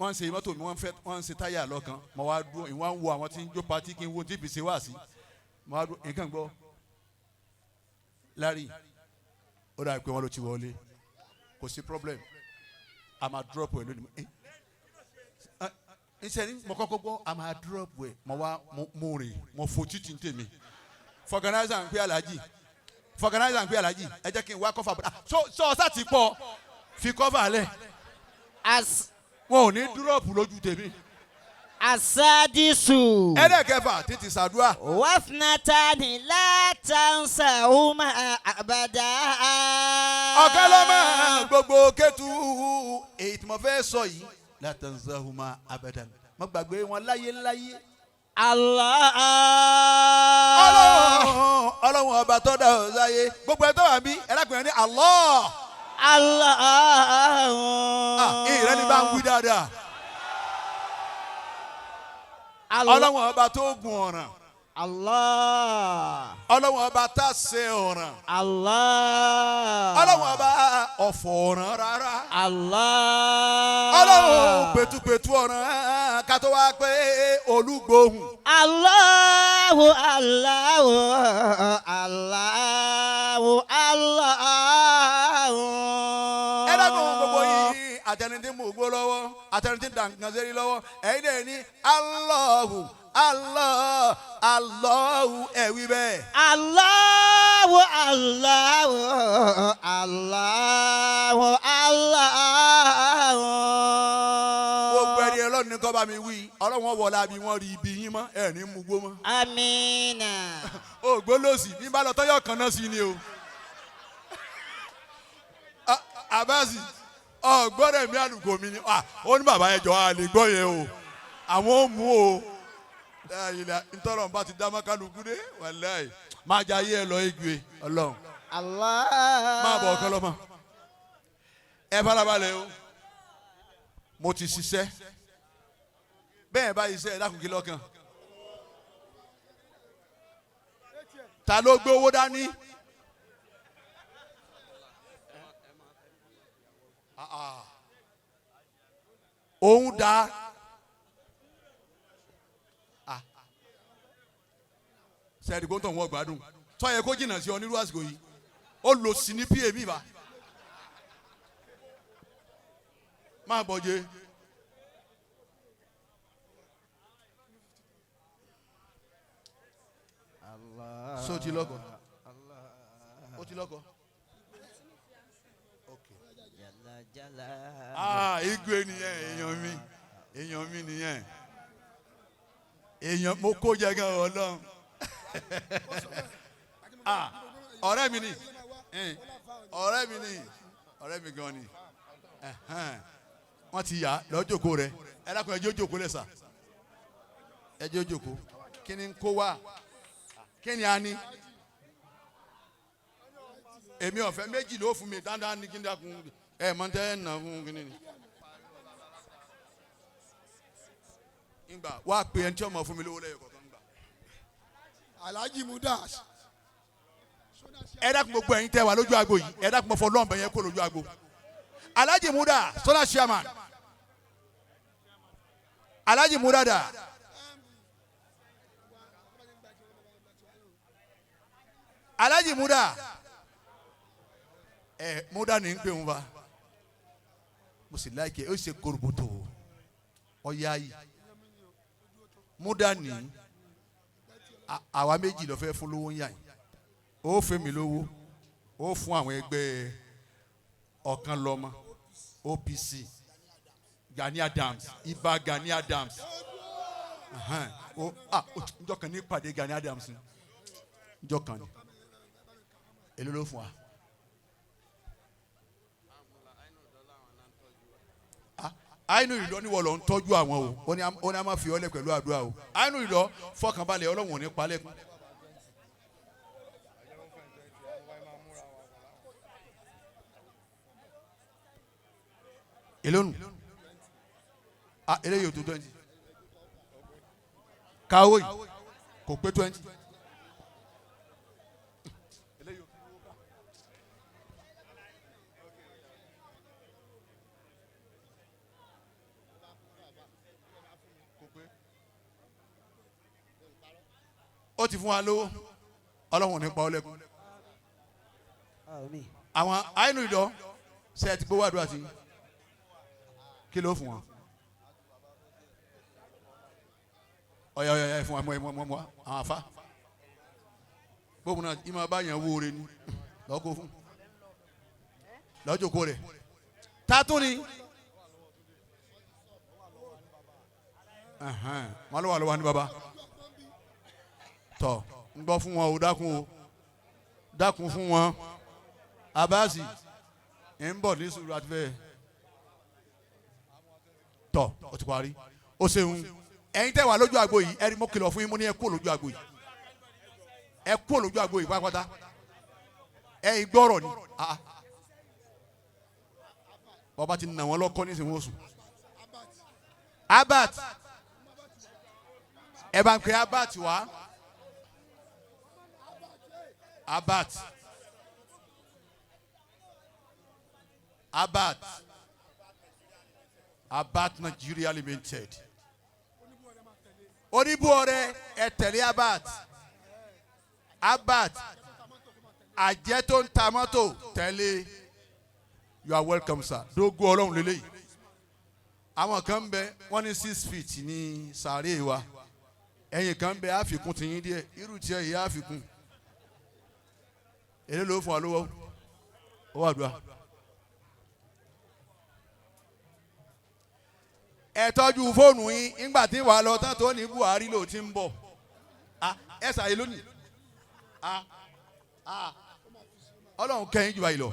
wọ́n ń ṣe mọ́tò mi wọ́n ń ṣe táyà lọ́kan mo wá dúró ìwọ́n ń wo àwọn tí ń jó patí kí n wo tí ibi ṣe wá sí mo wá dúró nǹkan gbọ́ lárí ó dàbí pé wọ́n ló ti wọlé kò sí problem a máa drop ẹ̀ lónìí nsẹ́ni mo kọ́kọ́ gbọ́ a máa drop ẹ̀ mo wá mo rìn mo fo títí tèmi fọgànáìsà ń pè alájì ẹ jẹ́ kí n wá kọ́fà bọ́dà sọ ọ́sà ti pọ̀ fi kọ́fà lẹ̀ wọn ò ní dúrọ́ọ̀pù lójú tèmi. Asadisu. ẹlẹ́kẹfà títí sàdúrà. Wafnatani la tansahuma abada. ọ̀kan lọ́mọ gbogbo kẹ́tù èyí tí mo fẹ́ sọ yìí la tansahuma abadan mo gbàgbé wọn láyé. Allah. ọlọ́run ọba tó dá ọ sáyé gbogbo ẹ̀ tó wà bí ẹlẹ́kùnrin ní Allah. Allah. ìrẹ́ ni bá ń wí dáadáa. ọlọ́run ọba tó gun ọ̀ràn. Allah. ọlọ́run ọba tá a ṣe ọ̀ràn. Allah. ọlọ́run ọba ọ̀fọ̀ ọ̀ràn rárá. Allah. ọlọ́run pẹ̀tùpẹ̀tù ọ̀ràn ká tó wá pé olúgbòhùn. Allahu Allahu Allahu Allahu. ẹ dákun gbogbo yìí àtẹnudí mú gbó lọ́wọ́ àtẹnudí dàǹkan lọ́wọ́ ẹ̀yin náà ní Allahu Allah Allahu ẹ̀wí bẹ́ẹ̀. Allahu Allahu Allahu Allahu. gbogbo ẹni ọlọ́run ní kọ́ bá mi wí ọlọ́run wọlé àbí wọ́n rí ibi yín mọ́ ẹ̀ ní mú gbó mọ́. Amina. ògbólósì ní bá lọ tọ́yọ̀ kan náà sí ni o. Abasi ọgbọ́dọ̀ mi àlùkò mi ni ó ní bàbá ẹjọ́ a lè gbọ́ yẹn o àwọn ò mú o ntọ́rọ̀ bá ti dá mọ́kàlùkù dé wàláì máa jẹ ayé ẹ lọ igwe ọlọ́run Allah. máa bọ̀ ọ̀kan lọ́mọ ẹ farabalẹ̀ o mo ti ṣiṣẹ́ bẹ́ẹ̀ bá iṣẹ́ ẹ dákun kí lọ́kàn ta ló gbé owó dání. òun dá sẹ́ẹ̀dì kó ń tọ̀ wọ́n gbádùn tó yẹ kó jìnnà sí ọ nírú àsìkò yìí ó lò sí ní pa mi bá máa bọ̀ jẹ́ so ti lọ́kọ̀ ó ti lọ́kọ̀. igwe nìyẹn èèyàn mi nìyẹn èèyàn mo kó jẹ gan Ọlọ́run ọ̀rẹ́ mi ni ọ̀rẹ́ mi gan ni wọ́n ti yà lọ́jọ́kó rẹ̀ ẹ dákun ẹjọ́ jòkó lẹ̀ sà ẹjọ́ jòkó kí ni kó wá kí ni a ní èmi ọ̀fẹ́ méjì ló fún mi dáadáa ní kí n dákun ẹ mọ tẹ́ ẹ nà fún kí ni. ìgbà wá pé ẹni tí ọmọ fún mi lówó lẹ́yìn kọ̀ọ̀kan gbà. Alhaji Mudas. ẹ dákun gbogbo ẹ̀yin tẹ́ wà lójú agbo yìí ẹ dákun mọ fọ lọ́nbẹ yẹn kó lójú agbo. Alhaji Muda Sola Chairman Alhaji Muda da Alhaji Muda Muda ní pé òun fa mo sì láìké ó ṣe koroboto ọ̀ya yìí Muda ní àwa méjì lọ fẹ́ fún lówó ń yà yìí ó fẹ́ mi lówó ó fún àwọn ẹgbẹ́ ọ̀kan lọ́mọ OPC Gani Adams Ìbà Gani Adams njọ́ kan ní ìpàdé Gani Adams njọ́ kan ní èló ló fún wa. àìnú ìlọ ni wọ́n lọ ń tọ́jú àwọn o ó ní a máa fi ọ́lẹ̀ pẹ̀lú àdúrà o àìnú ìlọ fọkànbalẹ̀ Ọlọ́run ò ní palẹ̀kùn. Elonu eléyìí ò tó 20 káwó yìí kò pé 20 ó ti fún wa lówó Ọlọ́run nípa ọlẹ́kùn àwọn àìnú ìdọ́ ṣe ẹ ti gbówó àdúrà sí kí ló fún wọn ọ̀yà fún wa mọ́ àwọn afá gbóhùn náà ìmọ̀ báyàn wó ore ni lọ́kọ́ fún lọ́jọ́kọ́ rẹ̀ tátún ni wọn ló wà lọ́wọ́ ní baba tọ̀ ń gbọ́ fún wọn o dákun fún wọn abasi ń bọ̀ ní sùúrù àti bẹ́ẹ̀ tọ̀ ó ti parí ó ṣeun ẹ̀yin tẹ́ wà lójú àgbo yìí ẹ̀rí mo kìlọ̀ fún yín mo ní ẹ kú lójú àgbo yìí ẹ kú lójú àgbo yìí pátápátá ẹ̀yin gbọ́rọ̀ ni bàbá ti nà wọ́n lọ́kọ́ ní ìsìnkú oṣù Abat ẹ bá ń pè Abat wá Abat Nigeria Limited oníbùọ̀rẹ́ ẹ tẹ̀lé Abat àjẹ́ tó ń ta mọ́tò tẹ̀lé you are welcome sir dógún Ọlọ́run lélẹ́yìí àwọn kan ń bẹ wọ́n ní 6 feet ní sàárè wa ẹ̀yìn kan ń bẹ àfikún ti yín díẹ̀ irú tiẹ̀ yìí àfikún èlé ló fún wa lówó ó wà dùn. ẹ tọ́jú fóònù yín nígbà tí wàá lọ tán tó ní Buhari ló ti ń bọ̀ ẹ ṣàyè lónìí Ọlọ́run kẹ́yìn jù báyìí lọ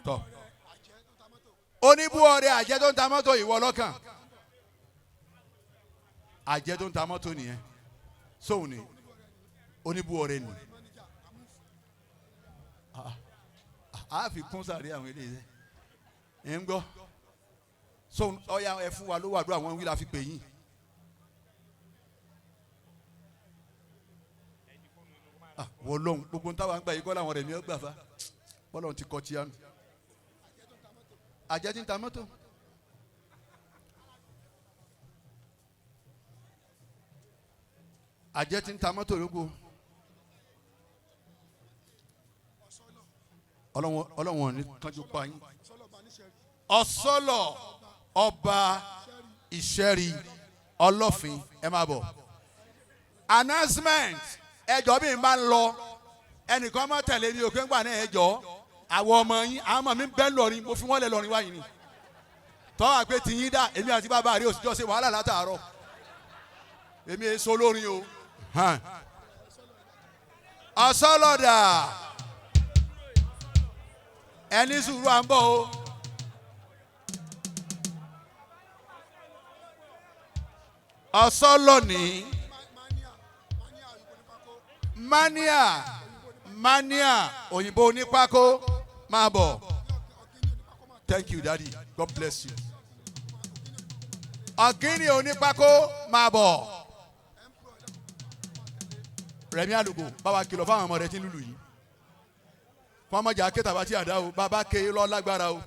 tọ́ oníbùọ̀rẹ́ àjẹ́ tó ń ta mọ́tò ìwọ lọ́kàn àjẹ́ tó ń ta mọ́tò nìyẹn sóun ni oníbùọ̀rẹ́ ni a fi kún sàrí àwọn eléyìí ẹ̀ ń gbọ́ sóun ọ̀ya ẹ̀ fún wa ló wà dúró àwọn wíìlà fi pè yín. wọ́n lóhùn gbogbo ń táwa ń gbà yìí kọ́ làwọn rẹ̀ ní ọgbà fa bọ́lọ̀ ti kọ́ tíyánu àjẹ́ tí ń ta mọ́tò àjẹ́ tí ń ta mọ́tò lógo ọlọ́wọ̀n ní kánjú pa yín ọ̀sọ́lọ̀ ọba ìṣẹ́rí ọlọ́fin ẹ máa bọ̀ announcement ẹjọ́ bí n bá ń lọ ẹnìkan máa tẹ̀lé ní òkè ńgbà náà ẹjọ́ àwọn ọmọ yín àwọn ọmọ mi bẹ́ẹ̀ lọ́rin mo fi wọ́n lẹ̀ lọ́rin wáyé ni tọ́ àgbẹ̀ tí yín dá èmi àti bàbá rẹ̀ òsìjọ́ ṣe wàhálà látàárọ̀ èmi èso lórin o ọ̀sọ́lọ̀dà ẹni sùúrù à ń bọ̀ o Ọ̀sọ́lọ́ni. Mania òyìnbó onípákó máa bọ̀. Thank you daddy, God bless you. Ọ̀gíní onípákó máa bọ̀. Rẹ̀mí Àlùkò báwa kìlọ̀ fáwọn ọmọ rẹ̀ tí ń lùlù yìí. Fọmọjà ké tàbá tí àdá o bàbá ké lọ lágbára o.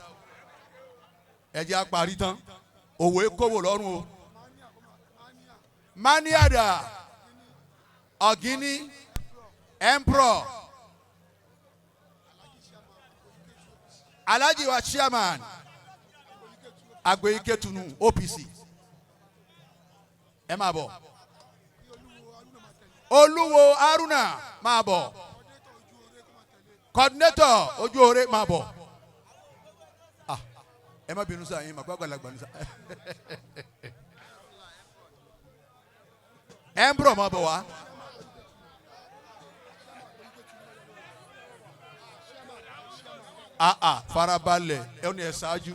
Ẹ̀jẹ̀ apàrí tán òwe kówó lọ́rùn o. Maniada Ọ̀gíní Emperor Alhaji wa chairman Agboyi Ketunu OPC ẹ máa bọ̀. Olúwo Haruna máa bọ̀. Coordinator ojú oore máa bọ̀. Ẹ má bínú sáà yín màá gbàgbà làgbà ní sáà. Emperor máa bọ̀ wá. Farabalẹ̀ ẹ ní ẹ ṣáájú.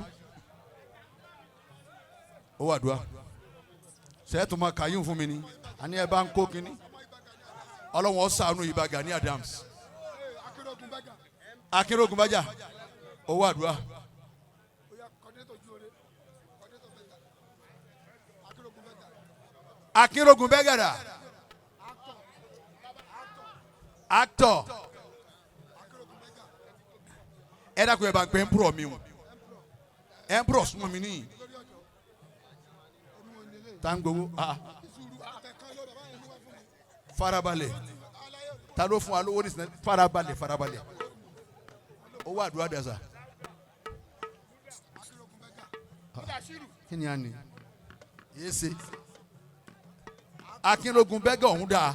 Ó wà dùá. Sẹ́ẹ̀tù máa kàyún fún mi ni. Àní ẹ bá ń kó kínní. Ọlọ́run ọ̀sánú Ìbà Gani Adams. Akínrógun Bájà. Ó wà dùá. Akínrógun Bẹ́gàdà. Actor. Ẹ dákun ẹ bá ń pè Emperor mi o. Emperor súnmọ́ mi ní. Tangowo. Farabalẹ̀. Ta ló fún wa lówó ní sinẹ́? Farabalẹ̀. Ó wà àdúrà dàsà. Kí ni a ní? Yé se. Akínrógun Bẹ́gà ọ̀hún dáa.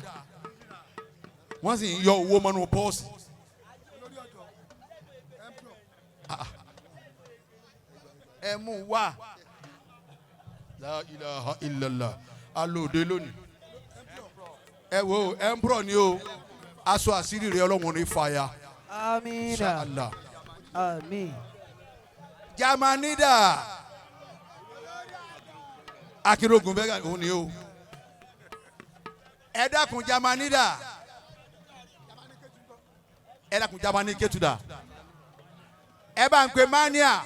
Wọ́n sì ń yọ owó mọ́nú pọ́ọ̀sì. Ẹ mú wá. La ilaha illallah. Alóde lónìí. Ẹ wo Emperor ni o. Aṣọ àṣírí rẹ̀ Ọlọ́run ní fàyà. Amina. Amin. Jamanida. Akínrógun Bẹ́gà òun ni o. Ẹ dákun Jamanida. Ẹ dákun Jamani Ketuda. Ẹ bá ń pè Mania.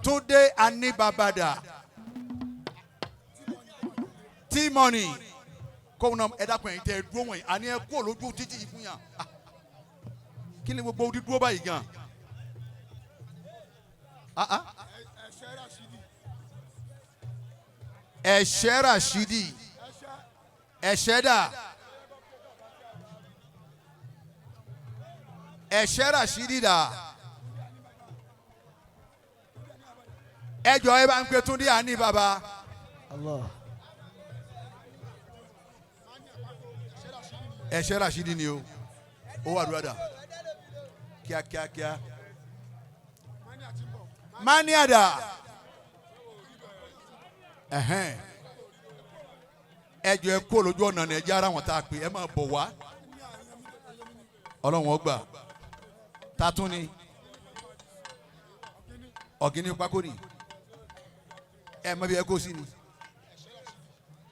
Túndé Aníbàbàdà. T-Money. Kóun náà ẹ dákun ẹ̀yin tẹ́ ẹ dúró wọ̀nyí. Àní ẹ kú olójú títí yìí fún yàn. Kí ni gbogbo odi dúró báyìí gan? Ẹ̀ṣẹ́ Rashidi. Ẹ̀ṣẹ́ dà. Ẹ̀ṣẹ́ Rashidi dà. Ẹ jọ̀ọ́ ẹ bá ń pe Túndé àní bàbá. Allah. Ẹ̀ṣẹ́ Rashidi ni o. Ó wà dúró kíákíá. Mania dà. Ẹ jọ̀ọ́ ẹ kó lójú ọ̀nà ní ẹjẹ́ ara wọn tá a pè ẹ máa bọ̀ wá. Ọlọ́run ọgbà. Tatún ni. Ọ̀gíní pákó ni. Ẹ mọ bí ẹ kó sí ni.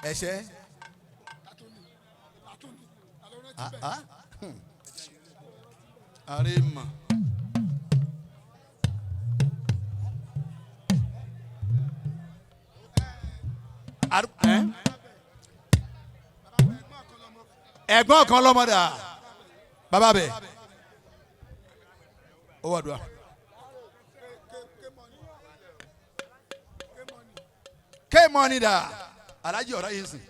Ẹ̀ṣẹ́. Arima. Ẹ̀gbọ́n kan lọ́mọdà. Bàbá bẹ̀. Ó wà dùn. K-Money dà. Alhaji ọ̀rá yìí sìn.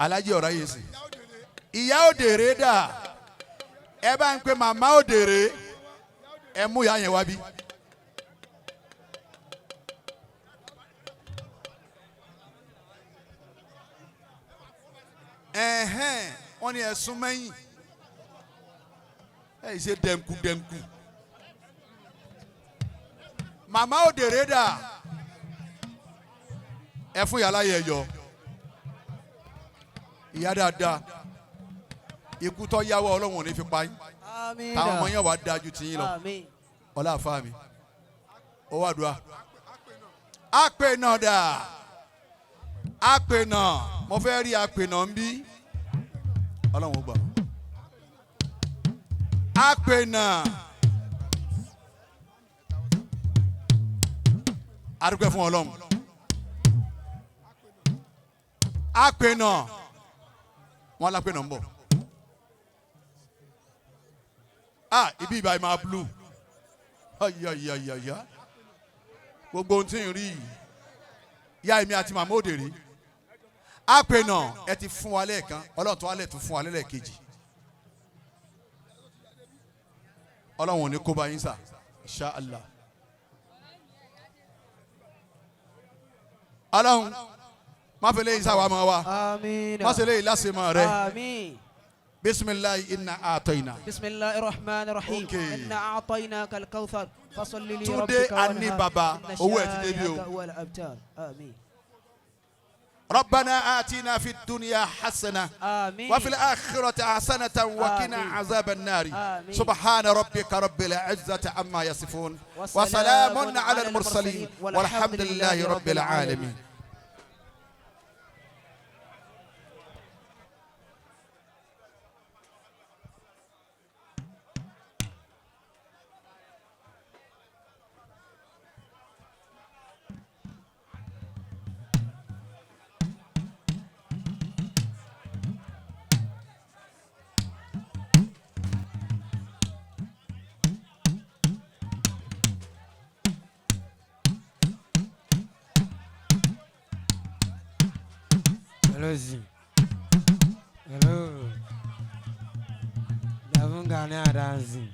Alhaji ọ̀rá yìí sìn. Ìyá Òdèrè dà. Ẹ bá ń pe màmá Òdèrè. Ẹ mú ìyá yẹn wá bí. Wọ́n ní ẹ̀sùn mẹ́yìn. Ẹ ṣe dẹ̀nkù. Màmá Òdèrè dà. Ẹ fún yàrá yẹ yọ. Ìyá dáadáa. Ikú tó yáwọ́ Ọlọ́run ò ní fi pa yín. Àmín. Táwọn ọmọ yẹn wà dáa ju tiyín lọ. Àmín. ọlá àfa mi ó wà dùá àpè náà dà àpè náà mo fẹ́ rí àpè náà ń bí ọlọ́run ó gbà àpè náà àdúgbò fún ọlọ́run àpè náà wọn lápè náà ń bọ̀ ibi ìbá máa blue ayayayaya gbogbo ohun tí ń rí ìyá èmi àti màmá òde rí àpè náà ẹ ti fún wa lẹ́ẹ̀kan ọlọ́run tó wá lẹ̀ tún fún wa lẹ́ẹ̀kejì ọlọ́run ò ní kó bá yín sà insha Allah ọlọ́run má fẹ́ léyìí sáwà máa wá má ṣe léyìí lásìmọ̀ rẹ bisimilayi inna atoyina. bisimilahi rahman rahim inna atoyina kalkawthar fasolli li túnde rabbika ani baba owó ẹ ti débi o. Amin. ربنا آتنا في الدنيا حسنة وفي الآخرة حسنة وقنا عذاب النار سبحان ربك رب العزة عما يصفون وسلام على المرسلين والحمد لله رب العالمين. Hello. Davun Ghana dancing.